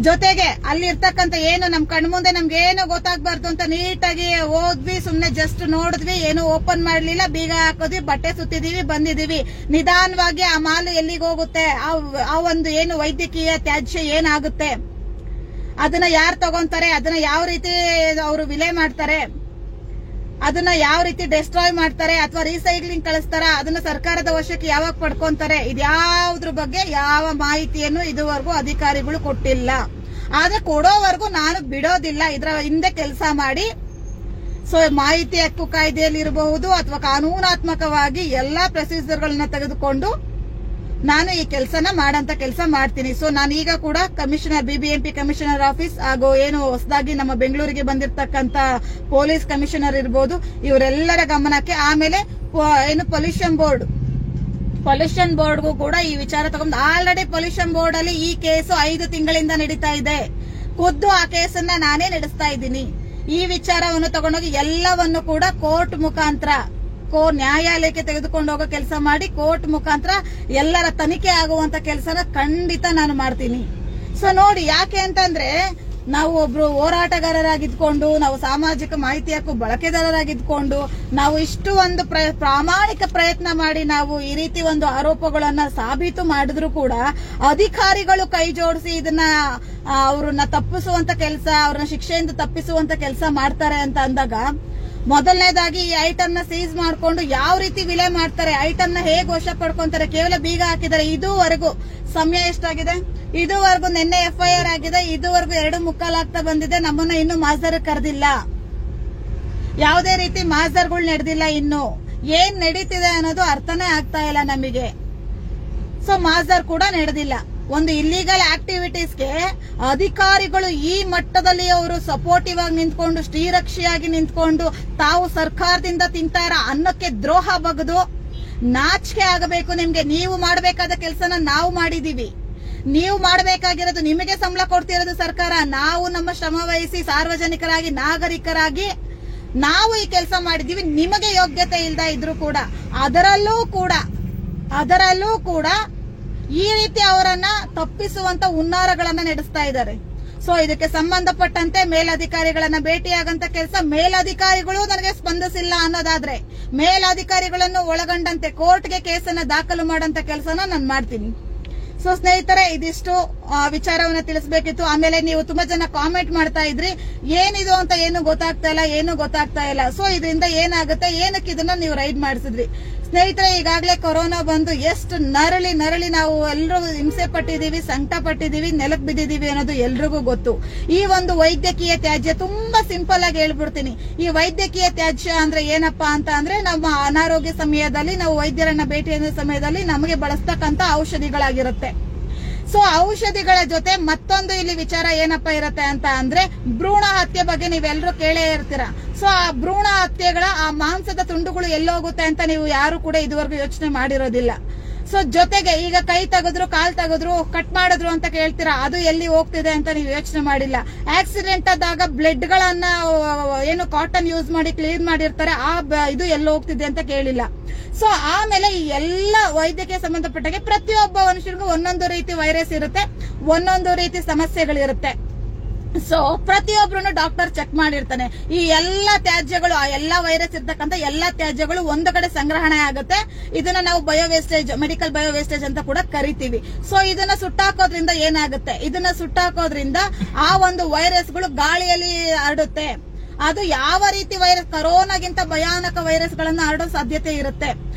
ಜೊತೆಗೆ ಅಲ್ಲಿ ಇರ್ತಕ್ಕಂಥ ಏನು ನಮ್ ಕಣ್ಮುಂದೆ ನಮ್ಗೆ ಏನು ಗೊತ್ತಾಗ್ಬಾರ್ದು ಅಂತ ನೀಟಾಗಿ ಹೋದ್ವಿ, ಸುಮ್ನೆ ಜಸ್ಟ್ ನೋಡಿದ್ವಿ, ಏನು ಓಪನ್ ಮಾಡ್ಲಿಲ್ಲ, ಬೀಗ ಹಾಕೋದ್ವಿ, ಬಟ್ಟೆ ಸುತ್ತಿದೀವಿ, ಬಂದಿದೀವಿ. ನಿಧಾನವಾಗಿ ಆ ಮಾಲು ಎಲ್ಲಿಗೆ ಹೋಗುತ್ತೆ, ಆ ಒಂದು ಏನು ವೈದ್ಯಕೀಯ ತ್ಯಾಜ್ಯ ಏನಾಗುತ್ತೆ, ಅದನ್ನ ಯಾರು ತಗೊಂತಾರೆ, ಅದನ್ನ ಯಾವ ರೀತಿ ಅವರು ವಿಲೆ ಮಾಡ್ತಾರೆ, ಅದನ್ನ ಯಾವ ರೀತಿ ಡೆಸ್ಟ್ರಾಯ್ ಮಾಡ್ತಾರೆ, ಅಥವಾ ರೀಸೈಕ್ಲಿಂಗ್ ಕಳಿಸ್ತಾರ, ಅದನ್ನ ಸರ್ಕಾರದ ವಶಕ್ಕೆ ಯಾವಾಗ ಪಡ್ಕೊಂತಾರೆ, ಇದ್ಯಾವುದ್ರ ಬಗ್ಗೆ ಯಾವ ಮಾಹಿತಿಯನ್ನು ಇದುವರೆಗೂ ಅಧಿಕಾರಿಗಳು ಕೊಟ್ಟಿಲ್ಲ. ಆದ್ರೆ ಕೊಡೋವರೆಗೂ ನಾನು ಬಿಡೋದಿಲ್ಲ, ಇದರ ಹಿಂದೆ ಕೆಲಸ ಮಾಡಿ. ಸೊ ಮಾಹಿತಿ ಹಕ್ಕು ಕಾಯ್ದೆಯಲ್ಲಿ ಇರಬಹುದು ಅಥವಾ ಕಾನೂನಾತ್ಮಕವಾಗಿ ಎಲ್ಲಾ ಪ್ರೊಸೀಜರ್ಗಳನ್ನ ತೆಗೆದುಕೊಂಡು ನಾನು ಈ ಕೆಲಸನ ಮಾಡಂತ ಕೆಲಸ ಮಾಡ್ತೀನಿ. ಸೊ ನಾನೀಗ ಕೂಡ ಕಮಿಷನರ್, ಬಿಬಿಎಂಪಿ ಕಮಿಷನರ್ ಆಫೀಸ್ ಹಾಗೂ ಏನು ಹೊಸದಾಗಿ ನಮ್ಮ ಬೆಂಗಳೂರಿಗೆ ಬಂದಿರತಕ್ಕಂತ ಪೊಲೀಸ್ ಕಮಿಷನರ್ ಇರ್ಬೋದು, ಇವರೆಲ್ಲರ ಗಮನಕ್ಕೆ, ಆಮೇಲೆ ಏನು ಪೊಲ್ಯೂಷನ್ ಬೋರ್ಡ್ಗೂ ಕೂಡ ಈ ವಿಚಾರ ತಗೊಂಡು, ಆಲ್ರೆಡಿ ಪೊಲ್ಯೂಷನ್ ಬೋರ್ಡ್ ಅಲ್ಲಿ ಈ ಕೇಸು 5 ತಿಂಗಳಿಂದ ನಡೀತಾ ಇದೆ. ಖುದ್ದು ಆ ಕೇಸನ್ನ ನಾನೇ ನಡೆಸ್ತಾ ಇದ್ದೀನಿ. ಈ ವಿಚಾರವನ್ನು ತಗೊಂಡೋಗಿ ಎಲ್ಲವನ್ನು ಕೂಡ ಕೋರ್ಟ್ ಮುಖಾಂತರ ನ್ಯಾಯಾಲಯಕ್ಕೆ ತೆಗೆದುಕೊಂಡು ಹೋಗೋ ಕೆಲಸ ಮಾಡಿ, ಕೋರ್ಟ್ ಮುಖಾಂತರ ಎಲ್ಲರ ತನಿಖೆ ಆಗುವಂತ ಕೆಲಸನ ಖಂಡಿತ ನಾನು ಮಾಡ್ತೀನಿ. ಸೊ ನೋಡಿ, ಯಾಕೆ ಅಂತಂದ್ರೆ ನಾವು ಒಬ್ರು ಹೋರಾಟಗಾರರಾಗಿದ್ಕೊಂಡು, ನಾವು ಸಾಮಾಜಿಕ ಮಾಹಿತಿ ಹಕ್ಕು ಬಳಕೆದಾರರಾಗಿದ್ಕೊಂಡು, ನಾವು ಇಷ್ಟು ಒಂದು ಪ್ರಾಮಾಣಿಕ ಪ್ರಯತ್ನ ಮಾಡಿ ನಾವು ಈ ರೀತಿ ಒಂದು ಆರೋಪಗಳನ್ನ ಸಾಬೀತು ಮಾಡಿದ್ರು ಕೂಡ ಅಧಿಕಾರಿಗಳು ಕೈ ಜೋಡಿಸಿ ಇದನ್ನ ಅವ್ರನ್ನ ತಪ್ಪಿಸುವಂತ ಕೆಲಸ, ಅವ್ರನ್ನ ಶಿಕ್ಷೆಯಿಂದ ತಪ್ಪಿಸುವಂತ ಕೆಲಸ ಮಾಡ್ತಾರೆ ಅಂತ ಅಂದಾಗ, ಮೊದಲನೇದಾಗಿ ಈ ಐಟಮ್ ನ ಸೀಸ್ ಮಾಡ್ಕೊಂಡು ಯಾವ ರೀತಿ ವಿಲೆ ಮಾಡ್ತಾರೆ, ಐಟಮ್ ನ ಹೇಗೆ ವಶ ಪಡ್ಕೊಂತಾರೆ, ಕೇವಲ ಬೀಗ ಹಾಕಿದ್ದಾರೆ. ಇದುವರೆಗೂ ಸಮಯ ಎಷ್ಟಾಗಿದೆ, ಇದುವರೆಗೂ ನಿನ್ನೆ ಎಫ್ಐಆರ್ ಆಗಿದೆ, ಇದುವರೆಗೂ 2:15 ಆಗ್ತಾ ಬಂದಿದೆ, ನಮ್ಮನ್ನ ಇನ್ನು ಮಾಸ್ದರ್ ಕರೆದಿಲ್ಲ, ಯಾವುದೇ ರೀತಿ ಮಾಸ್ದರ್ಗಳು ನಡೆದಿಲ್ಲ. ಇನ್ನು ಏನ್ ನಡೀತಿದೆ ಅನ್ನೋದು ಅರ್ಥನೇ ಆಗ್ತಾ ಇಲ್ಲ ನಮಗೆ. ಸೊ ಮಾಸ್ದರ್ ಕೂಡ ನಡೆದಿಲ್ಲ. ಒಂದು ಇಲ್ಲಿಗಲ್ ಆಕ್ಟಿವಿಟೀಸ್ಗೆ ಅಧಿಕಾರಿಗಳು ಈ ಮಟ್ಟದಲ್ಲಿ ಅವರು ಸಪೋರ್ಟಿವ್ ಆಗಿ ನಿಂತ್ಕೊಂಡು, ಶ್ರೀರಕ್ಷಿಯಾಗಿ ನಿಂತ್ಕೊಂಡು, ತಾವು ಸರ್ಕಾರದಿಂದ ತಿಂತಾ ಇರೋ ಅನ್ನಕ್ಕೆ ದ್ರೋಹ ಬಗೆದು ನಾಚಿಕೆ ಆಗಬೇಕು ನಿಮ್ಗೆ. ನೀವು ಮಾಡಬೇಕಾದ ಕೆಲಸನ ನಾವು ಮಾಡಿದೀವಿ, ನೀವು ಮಾಡಬೇಕಾಗಿರೋದು, ನಿಮಗೆ ಸಂಬಳ ಕೊಡ್ತಿರೋದು ಸರ್ಕಾರ, ನಾವು ನಮ್ಮ ಶ್ರಮ ವಹಿಸಿ ಸಾರ್ವಜನಿಕರಾಗಿ, ನಾಗರಿಕರಾಗಿ ನಾವು ಈ ಕೆಲಸ ಮಾಡಿದೀವಿ. ನಿಮಗೆ ಯೋಗ್ಯತೆ ಇಲ್ದ ಇದ್ರು ಕೂಡ ಅದರಲ್ಲೂ ಕೂಡ ಈ ರೀತಿ ಅವರನ್ನ ತಪ್ಪಿಸುವಂತ ಹುನ್ನಾರಗಳನ್ನ ನಡೆಸ್ತಾ ಇದ್ದಾರೆ. ಸೊ ಸೊ ಇದಕ್ಕೆ ಸಂಬಂಧಪಟ್ಟಂತೆ ಮೇಲಧಿಕಾರಿಗಳನ್ನ ಭೇಟಿಯಾಗಂತ ಕೆಲಸ, ಮೇಲಧಿಕಾರಿಗಳು ನನಗೆ ಸ್ಪಂದಿಸಿಲ್ಲ ಅನ್ನೋದಾದ್ರೆ ಮೇಲಧಿಕಾರಿಗಳನ್ನು ಒಳಗೊಂಡಂತೆ ಕೋರ್ಟ್ಗೆ ಕೇಸನ್ನ ದಾಖಲು ಮಾಡಂತ ಕೆಲಸನ ನಾನು ಮಾಡ್ತೀನಿ. ಸೊ ಸ್ನೇಹಿತರೆ, ಇದಿಷ್ಟು ವಿಚಾರವನ್ನ ತಿಳಿಸಬೇಕಿತ್ತು. ಆಮೇಲೆ ನೀವು ತುಂಬಾ ಜನ ಕಾಮೆಂಟ್ ಮಾಡ್ತಾ ಇದ್ರಿ, ಏನಿದು ಅಂತ ಏನು ಗೊತ್ತಾಗ್ತಾ ಇಲ್ಲ. ಸೊ ಇದರಿಂದ ಏನಾಗುತ್ತೆ, ಏನಕ್ಕೆ ಇದನ್ನ ನೀವು ರೈಡ್ ಮಾಡಿಸಿದ್ರಿ? ಸ್ನೇಹಿತರೆ, ಈಗಾಗಲೇ ಕೊರೋನಾ ಬಂದು ಎಷ್ಟು ನರಳಿ ನಾವು ಎಲ್ಲರೂ ಹಿಂಸೆ ಪಟ್ಟಿದೀವಿ, ಸಂಕಟ ಪಟ್ಟಿದೀವಿ, ನೆಲಕ್ ಬಿದ್ದಿದೀವಿ ಅನ್ನೋದು ಎಲ್ರಿಗೂ ಗೊತ್ತು. ಈ ಒಂದು ವೈದ್ಯಕೀಯ ತ್ಯಾಜ್ಯ ತುಂಬಾ ಸಿಂಪಲ್ ಆಗಿ ಹೇಳ್ಬಿಡ್ತೀನಿ. ಈ ವೈದ್ಯಕೀಯ ತ್ಯಾಜ್ಯ ಅಂದ್ರೆ ಏನಪ್ಪಾ ಅಂತ ಅಂದ್ರೆ, ನಮ್ಮ ಅನಾರೋಗ್ಯ ಸಮಯದಲ್ಲಿ ನಾವು ವೈದ್ಯರನ್ನ ಭೇಟಿಯಾದ ಸಮಯದಲ್ಲಿ ನಮಗೆ ಬಳಸ್ತಕ್ಕಂತ ಔಷಧಿಗಳಾಗಿರುತ್ತೆ. ಸೊ ಔಷಧಿಗಳ ಜೊತೆ ಮತ್ತೊಂದು ಇಲ್ಲಿ ವಿಚಾರ ಏನಪ್ಪಾ ಇರುತ್ತೆ ಅಂತ ಅಂದ್ರೆ, ಭ್ರೂಣ ಹತ್ಯೆ ಬಗ್ಗೆ ನೀವೆಲ್ಲರೂ ಕೇಳೇ ಇರ್ತೀರಾ. ಸೊ ಆ ಭ್ರೂಣ ಹತ್ಯೆಗಳ ಆ ಮಾಂಸದ ತುಂಡುಗಳು ಎಲ್ಲೋಗುತ್ತೆ ಅಂತ ನೀವು ಯಾರು ಕೂಡ ಇದುವರೆಗೂ ಯೋಚನೆ ಮಾಡಿರೋದಿಲ್ಲ. ಸೊ ಜೊತೆಗೆ ಈಗ ಕೈ ತೆಗೆದ್ರು, ಕಾಲ್ ತೆಗೆದ್ರು, ಕಟ್ ಮಾಡಿದ್ರು ಅಂತ ಕೇಳ್ತೀರಾ, ಅದು ಎಲ್ಲಿ ಹೋಗ್ತಿದೆ ಅಂತ ನೀವು ಯೋಚನೆ ಮಾಡಿಲ್ಲ. ಆಕ್ಸಿಡೆಂಟ್ ಆದಾಗ ಬ್ಲಡ್ ಗಳನ್ನ ಏನು ಕಾಟನ್ ಯೂಸ್ ಮಾಡಿ ಕ್ಲೀನ್ ಮಾಡಿರ್ತಾರೆ, ಇದು ಎಲ್ಲಿ ಹೋಗ್ತಿದೆ ಅಂತ ಕೇಳಿಲ್ಲ. ಸೊ ಆಮೇಲೆ ಈ ಎಲ್ಲ ವೈದ್ಯಕೀಯ ಸಂಬಂಧಪಟ್ಟಾಗೆ ಪ್ರತಿಯೊಬ್ಬ ಮನುಷ್ಯರಿಗೂ ಒಂದೊಂದು ರೀತಿ ವೈರಸ್ ಇರುತ್ತೆ, ಒಂದೊಂದು ರೀತಿ ಸಮಸ್ಯೆಗಳಿರುತ್ತೆ. ಸೊ ಪ್ರತಿಯೊಬ್ಬರು ಡಾಕ್ಟರ್ ಚೆಕ್ ಮಾಡಿರ್ತಾನೆ. ಈ ಎಲ್ಲಾ ತ್ಯಾಜ್ಯಗಳು, ಆ ಎಲ್ಲಾ ವೈರಸ್ ಇರ್ತಕ್ಕಂಥ ಎಲ್ಲಾ ತ್ಯಾಜ್ಯಗಳು ಒಂದು ಕಡೆ ಸಂಗ್ರಹಣೆ ಆಗುತ್ತೆ. ಇದನ್ನ ನಾವು bio wastage, medical bio wastage ಅಂತ ಕೂಡ ಕರಿತೀವಿ. ಸೊ ಇದನ್ನ ಸುಟ್ಟಾಕೋದ್ರಿಂದ ಏನಾಗುತ್ತೆ, ಇದನ್ನ ಸುಟ್ಟಾಕೋದ್ರಿಂದ ಆ ಒಂದು ವೈರಸ್ಗಳು ಗಾಳಿಯಲ್ಲಿ ಹರಡುತ್ತೆ. ಅದು ಯಾವ ರೀತಿ ವೈರಸ್, ಕರೋನಾಗಿಂತ ಭಯಾನಕ ವೈರಸ್ ಗಳನ್ನ ಹರಡೋ ಸಾಧ್ಯತೆ ಇರುತ್ತೆ.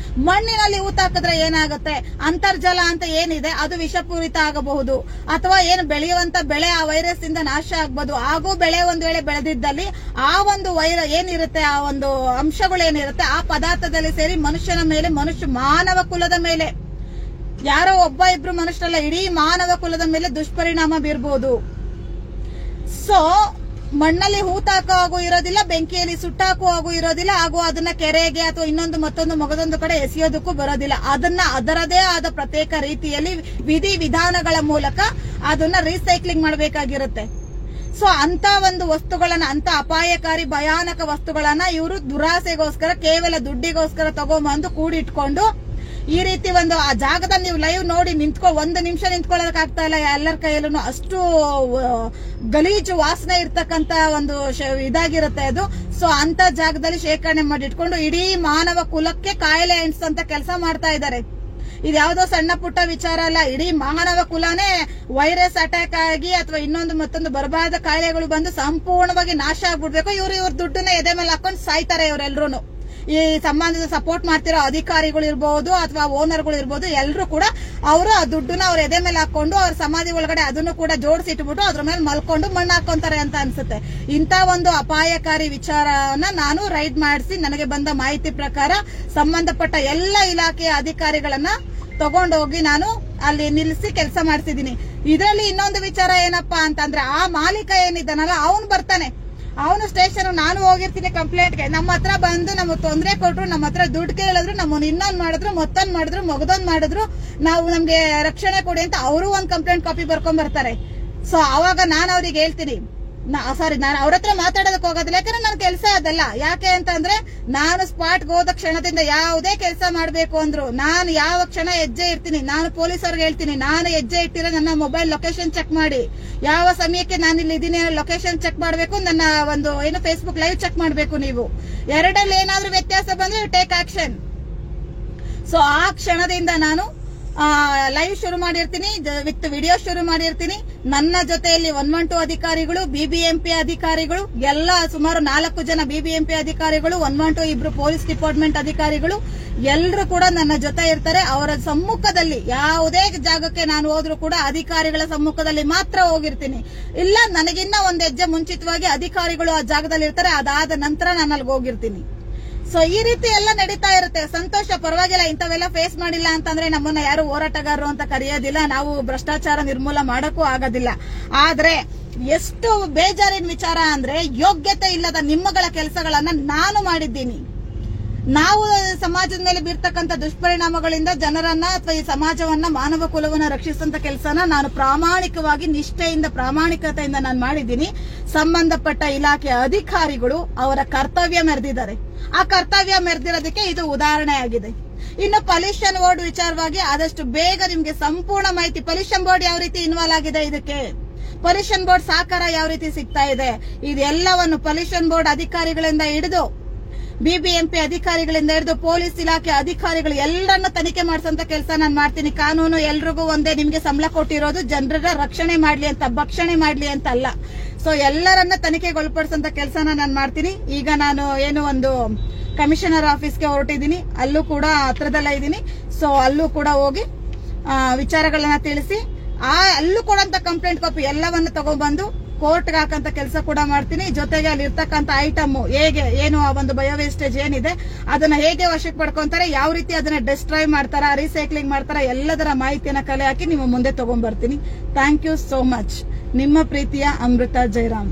ಮಣ್ಣಿನಲ್ಲಿ ಊತಾಕಿದ್ರೆ ಏನಾಗುತ್ತೆ, ಅಂತರ್ಜಲ ಅಂತ ಏನಿದೆ ಅದು ವಿಷಪೂರಿತ ಆಗಬಹುದು, ಅಥವಾ ಏನು ಬೆಳೆಯುವಂತ ಬೆಳೆ ಆ ವೈರಸ್ ಇಂದ ನಾಶ ಆಗಬಹುದು. ಹಾಗೂ ಬೆಳೆ ಒಂದು ವೇಳೆ ಬೆಳೆದಿದ್ದಲ್ಲಿ ಆ ಒಂದು ಏನಿರುತ್ತೆ, ಆ ಒಂದು ಅಂಶಗಳು ಏನಿರುತ್ತೆ ಆ ಪದಾರ್ಥದಲ್ಲಿ ಸೇರಿ ಮನುಷ್ಯನ ಮೇಲೆ, ಮಾನವ ಕುಲದ ಮೇಲೆ, ಯಾರೋ ಒಬ್ಬ ಇಬ್ರು ಮನುಷ್ಯರಲ್ಲ, ಇಡೀ ಮಾನವ ಕುಲದ ಮೇಲೆ ದುಷ್ಪರಿಣಾಮ ಬೀರಬಹುದು. ಸೊ ಮಣ್ಣಲ್ಲಿ ಹೂತಾಕೋ ಹಾಗೂ ಇರೋದಿಲ್ಲ, ಬೆಂಕಿಯಲ್ಲಿ ಸುಟ್ಟಾಕೋ ಹಾಗೂ ಇರೋದಿಲ್ಲ, ಹಾಗೂ ಅದನ್ನ ಕೆರೆಗೆ ಅಥವಾ ಇನ್ನೊಂದು ಮತ್ತೊಂದು ಮಗದೊಂದು ಕಡೆ ಎಸೆಯೋದಕ್ಕೂ ಬರೋದಿಲ್ಲ. ಅದನ್ನ ಅದರದೇ ಆದ ಪ್ರತ್ಯೇಕ ರೀತಿಯಲ್ಲಿ ವಿಧಾನಗಳ ಮೂಲಕ ಅದನ್ನ ರೀಸೈಕ್ಲಿಂಗ್ ಮಾಡಬೇಕಾಗಿರುತ್ತೆ. ಸೊ ಅಂತ ಒಂದು ವಸ್ತುಗಳನ್ನ, ಅಂತ ಅಪಾಯಕಾರಿ ಭಯಾನಕ ವಸ್ತುಗಳನ್ನ ಇವರು ದುರಾಸೆಗೋಸ್ಕರ, ಕೇವಲ ದುಡ್ಡಿಗೋಸ್ಕರ ತಗೊಂಬಂದು ಕೂಡಿಟ್ಕೊಂಡು ಈ ರೀತಿ ಒಂದು ಆ ಜಾಗದಲ್ಲಿ ನೀವು ಲೈವ್ ನೋಡಿ ಒಂದು ನಿಮಿಷ ನಿಂತ್ಕೊಳ್ಳೋದಕ್ಕೆ ಆಗ್ತಾ ಇಲ್ಲ ಎಲ್ಲರ ಕೈಯಲ್ಲೂ, ಅಷ್ಟು ಗಲೀಜು ವಾಸನೆ ಇರ್ತಕ್ಕಂತ ಒಂದು ಇದಾಗಿರುತ್ತೆ ಅದು. ಸೊ ಅಂತ ಜಾಗದಲ್ಲಿ ಶೇಖರಣೆ ಮಾಡಿಟ್ಕೊಂಡು ಇಡೀ ಮಾನವ ಕುಲಕ್ಕೆ ಕಾಯಿಲೆ ಎಣಿಸಂತ ಕೆಲಸ ಮಾಡ್ತಾ ಇದ್ದಾರೆ. ಇದು ಯಾವ್ದೋ ಸಣ್ಣ ಪುಟ್ಟ ವಿಚಾರ ಅಲ್ಲ, ಇಡೀ ಮಾನವ ಕುಲನೇ ವೈರಸ್ ಅಟ್ಯಾಕ್ ಆಗಿ ಅಥವಾ ಇನ್ನೊಂದು ಮತ್ತೊಂದು ಬರಬಾರದ ಕಾಯಿಲೆಗಳು ಬಂದು ಸಂಪೂರ್ಣವಾಗಿ ನಾಶ ಆಗ್ಬಿಡ್ಬೇಕು. ಇವ್ರ ದುಡ್ಡನ್ನ ಎದೆ ಮೇಲೆ ಹಾಕೊಂಡು ಸಾಯ್ತಾರೆ ಇವರೆಲ್ಲರೂ. ಈ ಸಂಬಂಧದ ಸಪೋರ್ಟ್ ಮಾಡ್ತಿರೋ ಅಧಿಕಾರಿಗಳು ಇರ್ಬೋದು ಅಥವಾ ಓನರ್ಗಳು ಇರ್ಬೋದು, ಎಲ್ಲರೂ ಕೂಡ ಅವರು ಆ ದುಡ್ಡನ್ನ ಅವ್ರ ಎದೆ ಮೇಲೆ ಹಾಕೊಂಡು ಅವ್ರ ಸಮಾಧಿ ಒಳಗಡೆ ಅದನ್ನು ಕೂಡ ಜೋಡಿಸಿಟ್ಬಿಟ್ಟು ಅದ್ರ ಮೇಲೆ ಮಲ್ಕೊಂಡು ಮಣ್ಣು ಹಾಕೊಂತಾರೆ ಅಂತ ಅನ್ಸುತ್ತೆ. ಇಂತ ಒಂದು ಅಪಾಯಕಾರಿ ವಿಚಾರನ ನಾನು ರೈಡ್ ಮಾಡಿಸಿ ನನಗೆ ಬಂದ ಮಾಹಿತಿ ಪ್ರಕಾರ ಸಂಬಂಧಪಟ್ಟ ಎಲ್ಲ ಇಲಾಖೆಯ ಅಧಿಕಾರಿಗಳನ್ನ ತಗೊಂಡೋಗಿ ನಾನು ಅಲ್ಲಿ ನಿಲ್ಲಿಸಿ ಕೆಲಸ ಮಾಡ್ತಿದ್ದೀನಿ. ಇದರಲ್ಲಿ ಇನ್ನೊಂದು ವಿಚಾರ ಏನಪ್ಪಾ ಅಂತಂದ್ರೆ, ಆ ಮಾಲೀಕ ಏನಿದ್ದಾನಲ್ಲ ಅವನು ಬರ್ತಾನೆ, ಅವನು ಸ್ಟೇಷನ್, ನಾನು ಹೋಗಿರ್ತೀನಿ ಕಂಪ್ಲೇಂಟ್ಗೆ, ನಮ್ಮ ಹತ್ರ ಬಂದು ನಮಗೆ ತೊಂದರೆ ಕೊಟ್ರು, ನಮ್ಮ ಹತ್ರ ದುಡ್ಡು ಕೇಳಿದ್ರು, ನಮ್ಮನ್ನ ಇನ್ನೊಂದ್ ಮಾಡಿದ್ರು, ಮತ್ತೊಂದ್ ಮಾಡಿದ್ರು, ಮಗದೊಂದ್ ಮಾಡಿದ್ರು, ನಾವು ನಮ್ಗೆ ರಕ್ಷಣೆ ಕೊಡಿ ಅಂತ ಅವರು ಒಂದ್ ಕಂಪ್ಲೇಂಟ್ ಕಾಪಿ ಬರ್ಕೊಂಡ್ ಬರ್ತಾರೆ. ಸೊ ಅವಾಗ ನಾನು ಅವ್ರಿಗೆ ಹೇಳ್ತೀನಿ, ನಾನು ಅವ್ರ ಹತ್ರ ಮಾತಾಡೋದಕ್ಕೆ ಹೋಗೋದಿಲ್ಲ, ಯಾಕಂದ್ರೆ ನನ್ನ ಕೆಲಸ ಅದಲ್ಲ. ಯಾಕೆ ಅಂತಂದ್ರೆ ನಾನು ಸ್ಪಾಟ್ಗೆ ಹೋದ ಕ್ಷಣದಿಂದ ಯಾವುದೇ ಕೆಲಸ ಮಾಡ್ಬೇಕು ಅಂದ್ರು ನಾನು ಯಾವ ಕ್ಷಣ ಹೆಜ್ಜೆ ಇರ್ತೀನಿ, ನಾನು ಪೊಲೀಸರಿಗೆ ಹೇಳ್ತೀನಿ, ನಾನು ಹೆಜ್ಜೆ ಇಟ್ಟಿರೋ ನನ್ನ ಮೊಬೈಲ್ ಲೊಕೇಶನ್ ಚೆಕ್ ಮಾಡಿ, ಯಾವ ಸಮಯಕ್ಕೆ ನಾನು ಇಲ್ಲಿ ಇದೀನಿ ಲೊಕೇಶನ್ ಚೆಕ್ ಮಾಡಬೇಕು, ನನ್ನ ಒಂದು ಏನು ಫೇಸ್ಬುಕ್ ಲೈವ್ ಚೆಕ್ ಮಾಡಬೇಕು. ನೀವು ಎರಡಲ್ಲಿ ಏನಾದ್ರೂ ವ್ಯತ್ಯಾಸ ಬಂದ್ರೆ ಟೇಕ್ ಆಕ್ಷನ್. ಸೊ ಆ ಕ್ಷಣದಿಂದ ನಾನು ಲೈವ್ ಶುರು ಮಾಡಿರ್ತೀನಿ, ವಿತ್ ವಿಡಿಯೋ ಶುರು ಮಾಡಿರ್ತೀನಿ. ನನ್ನ ಜೊತೆಯಲ್ಲಿ 112 ಅಧಿಕಾರಿಗಳು, ಬಿಬಿಎಂಪಿ ಅಧಿಕಾರಿಗಳು, ಎಲ್ಲ ಸುಮಾರು 4 ಜನ ಬಿಬಿಎಂಪಿ ಅಧಿಕಾರಿಗಳು, 112 2 ಪೊಲೀಸ್ ಡಿಪಾರ್ಟ್ಮೆಂಟ್ ಅಧಿಕಾರಿಗಳು, ಎಲ್ಲರೂ ಕೂಡ ನನ್ನ ಜೊತೆ ಇರ್ತಾರೆ. ಅವರ ಸಮ್ಮುಖದಲ್ಲಿ ಯಾವುದೇ ಜಾಗಕ್ಕೆ ನಾನು ಹೋದ್ರೂ ಕೂಡ ಅಧಿಕಾರಿಗಳ ಸಮ್ಮುಖದಲ್ಲಿ ಮಾತ್ರ ಹೋಗಿರ್ತೀನಿ. ಇಲ್ಲ ನನಗಿನ್ನ ಒಂದ್ ಹೆಜ್ಜೆ ಮುಂಚಿತವಾಗಿ ಅಧಿಕಾರಿಗಳು ಆ ಜಾಗದಲ್ಲಿ ಇರ್ತಾರೆ, ಅದಾದ ನಂತರ ನಾನು ಅಲ್ಲಿಗೆ ಹೋಗಿರ್ತೀನಿ. ಸೊ ಈ ರೀತಿ ಎಲ್ಲ ನಡೀತಾ ಇರುತ್ತೆ. ಸಂತೋಷ, ಪರವಾಗಿಲ್ಲ. ಇಂಥವೆಲ್ಲ ಫೇಸ್ ಮಾಡಿಲ್ಲ ಅಂತಂದ್ರೆ ನಮ್ಮನ್ನ ಯಾರು ಹೋರಾಟಗಾರರು ಅಂತ ಕರೆಯೋದಿಲ್ಲ, ನಾವು ಭ್ರಷ್ಟಾಚಾರ ನಿರ್ಮೂಲ ಮಾಡಕ್ಕೂ ಆಗೋದಿಲ್ಲ. ಆದ್ರೆ ಎಷ್ಟು ಬೇಜಾರಿನ ವಿಚಾರ ಅಂದ್ರೆ, ಯೋಗ್ಯತೆ ಇಲ್ಲದ ನಿಮ್ಮಗಳ ಕೆಲಸಗಳನ್ನ ನಾನು ಮಾಡಿದ್ದೀನಿ. ನಾವು ಸಮಾಜದ ಮೇಲೆ ಬೀರ್ತಕ್ಕಂಥ ದುಷ್ಪರಿಣಾಮಗಳಿಂದ ಜನರನ್ನ ಅಥವಾ ಈ ಸಮಾಜವನ್ನ, ಮಾನವ ಕುಲವನ್ನ ರಕ್ಷಿಸುವಂತ ಕೆಲಸನ ನಾನು ಪ್ರಾಮಾಣಿಕವಾಗಿ, ನಿಷ್ಠೆಯಿಂದ, ಪ್ರಾಮಾಣಿಕತೆಯಿಂದ ನಾನು ಮಾಡಿದ್ದೀನಿ. ಸಂಬಂಧಪಟ್ಟ ಇಲಾಖೆಯ ಅಧಿಕಾರಿಗಳು ಅವರ ಕರ್ತವ್ಯ ಮೆರೆದಿದ್ದಾರೆ. ಆ ಕರ್ತವ್ಯ ಮೆರೆದಿರೋದಕ್ಕೆ ಇದು ಉದಾಹರಣೆ ಆಗಿದೆ. ಇನ್ನು ಪೊಲ್ಯೂಷನ್ ಬೋರ್ಡ್ ವಿಚಾರವಾಗಿ ಆದಷ್ಟು ಬೇಗ ನಿಮ್ಗೆ ಸಂಪೂರ್ಣ ಮಾಹಿತಿ, ಪೊಲ್ಯೂಷನ್ ಬೋರ್ಡ್ ಯಾವ ರೀತಿ ಇನ್ವಾಲ್ವ್ ಆಗಿದೆ ಇದಕ್ಕೆ, ಪೊಲ್ಯೂಷನ್ ಬೋರ್ಡ್ ಸಹಕಾರ ಯಾವ ರೀತಿ ಸಿಗ್ತಾ ಇದೆ, ಇದೆಲ್ಲವನ್ನು ಪೊಲ್ಯೂಷನ್ ಬೋರ್ಡ್ ಅಧಿಕಾರಿಗಳಿಂದ ಹಿಡಿದು ಬಿಬಿಎಂಪಿ ಅಧಿಕಾರಿಗಳಿಂದ ಹಿಡಿದು ಪೊಲೀಸ್ ಇಲಾಖೆ ಅಧಿಕಾರಿಗಳು ಎಲ್ಲರನ್ನ ತನಿಖೆ ಮಾಡಿಸಂತ ಕೆಲಸ ನಾನು ಮಾಡ್ತೀನಿ. ಕಾನೂನು ಎಲ್ರಿಗೂ ಒಂದೇ, ನಿಮ್ಗೆ ಸಂಬಳ ಕೊಟ್ಟಿರೋದು ಜನರ ರಕ್ಷಣೆ ಮಾಡ್ಲಿ ಅಂತ, ಭಕ್ಷಣೆ ಮಾಡ್ಲಿ ಅಂತ ಅಲ್ಲ. ಸೊ ಎಲ್ಲರನ್ನ ತನಿಖೆಗೊಳಪಡಿಸಂತ ಕೆಲಸನ ನಾನು ಮಾಡ್ತೀನಿ. ಈಗ ನಾನು ಒಂದು ಕಮಿಷನರ್ ಆಫೀಸ್ಗೆ ಹೊರಟಿದ್ದೀನಿ, ಅಲ್ಲೂ ಕೂಡ ಹತ್ರದಲ್ಲೇ ಇದ್ದೀನಿ. ಸೊ ಅಲ್ಲೂ ಕೂಡ ಹೋಗಿ ವಿಚಾರಗಳನ್ನ ತಿಳಿಸಿ ಅಲ್ಲೂ ಕೊಡಂತ ಕಂಪ್ಲೇಂಟ್ ಕಾಪಿ ಎಲ್ಲವನ್ನ ತಗೊಂಡ್ಬಂದು ಕೋರ್ಟ್ಗೆ ಹಾಕಂತ ಕೆಲಸ ಕೂಡ ಮಾಡ್ತೀನಿ. ಜೊತೆಗೆ ಅಲ್ಲಿ ಇರ್ತಕ್ಕಂಥ ಐಟಮ್ ಏನು ಆ ಒಂದು ಬಯೋ ವೇಸ್ಟೇಜ್ ಏನಿದೆ ಅದನ್ನ ಹೇಗೆ ವಶಕ್ಕೆ ಪಡ್ಕೊಂತಾರೆ, ಯಾವ ರೀತಿ ಅದನ್ನ ಡಿಸ್ಟ್ರಾಯ್ ಮಾಡ್ತಾರ, ರೀಸೈಕ್ಲಿಂಗ್ ಮಾಡ್ತಾರ, ಎಲ್ಲದರ ಮಾಹಿತಿಯನ್ನ ಕಲೆ ಹಾಕಿ ನಿಮ್ಮ ಮುಂದೆ ತಗೊಂಡ್ಬರ್ತೀನಿ. Thank you so much. ನಿಮ್ಮ ಪ್ರೀತಿಯ ಅಮೃತ ಜಯರಾಮ್.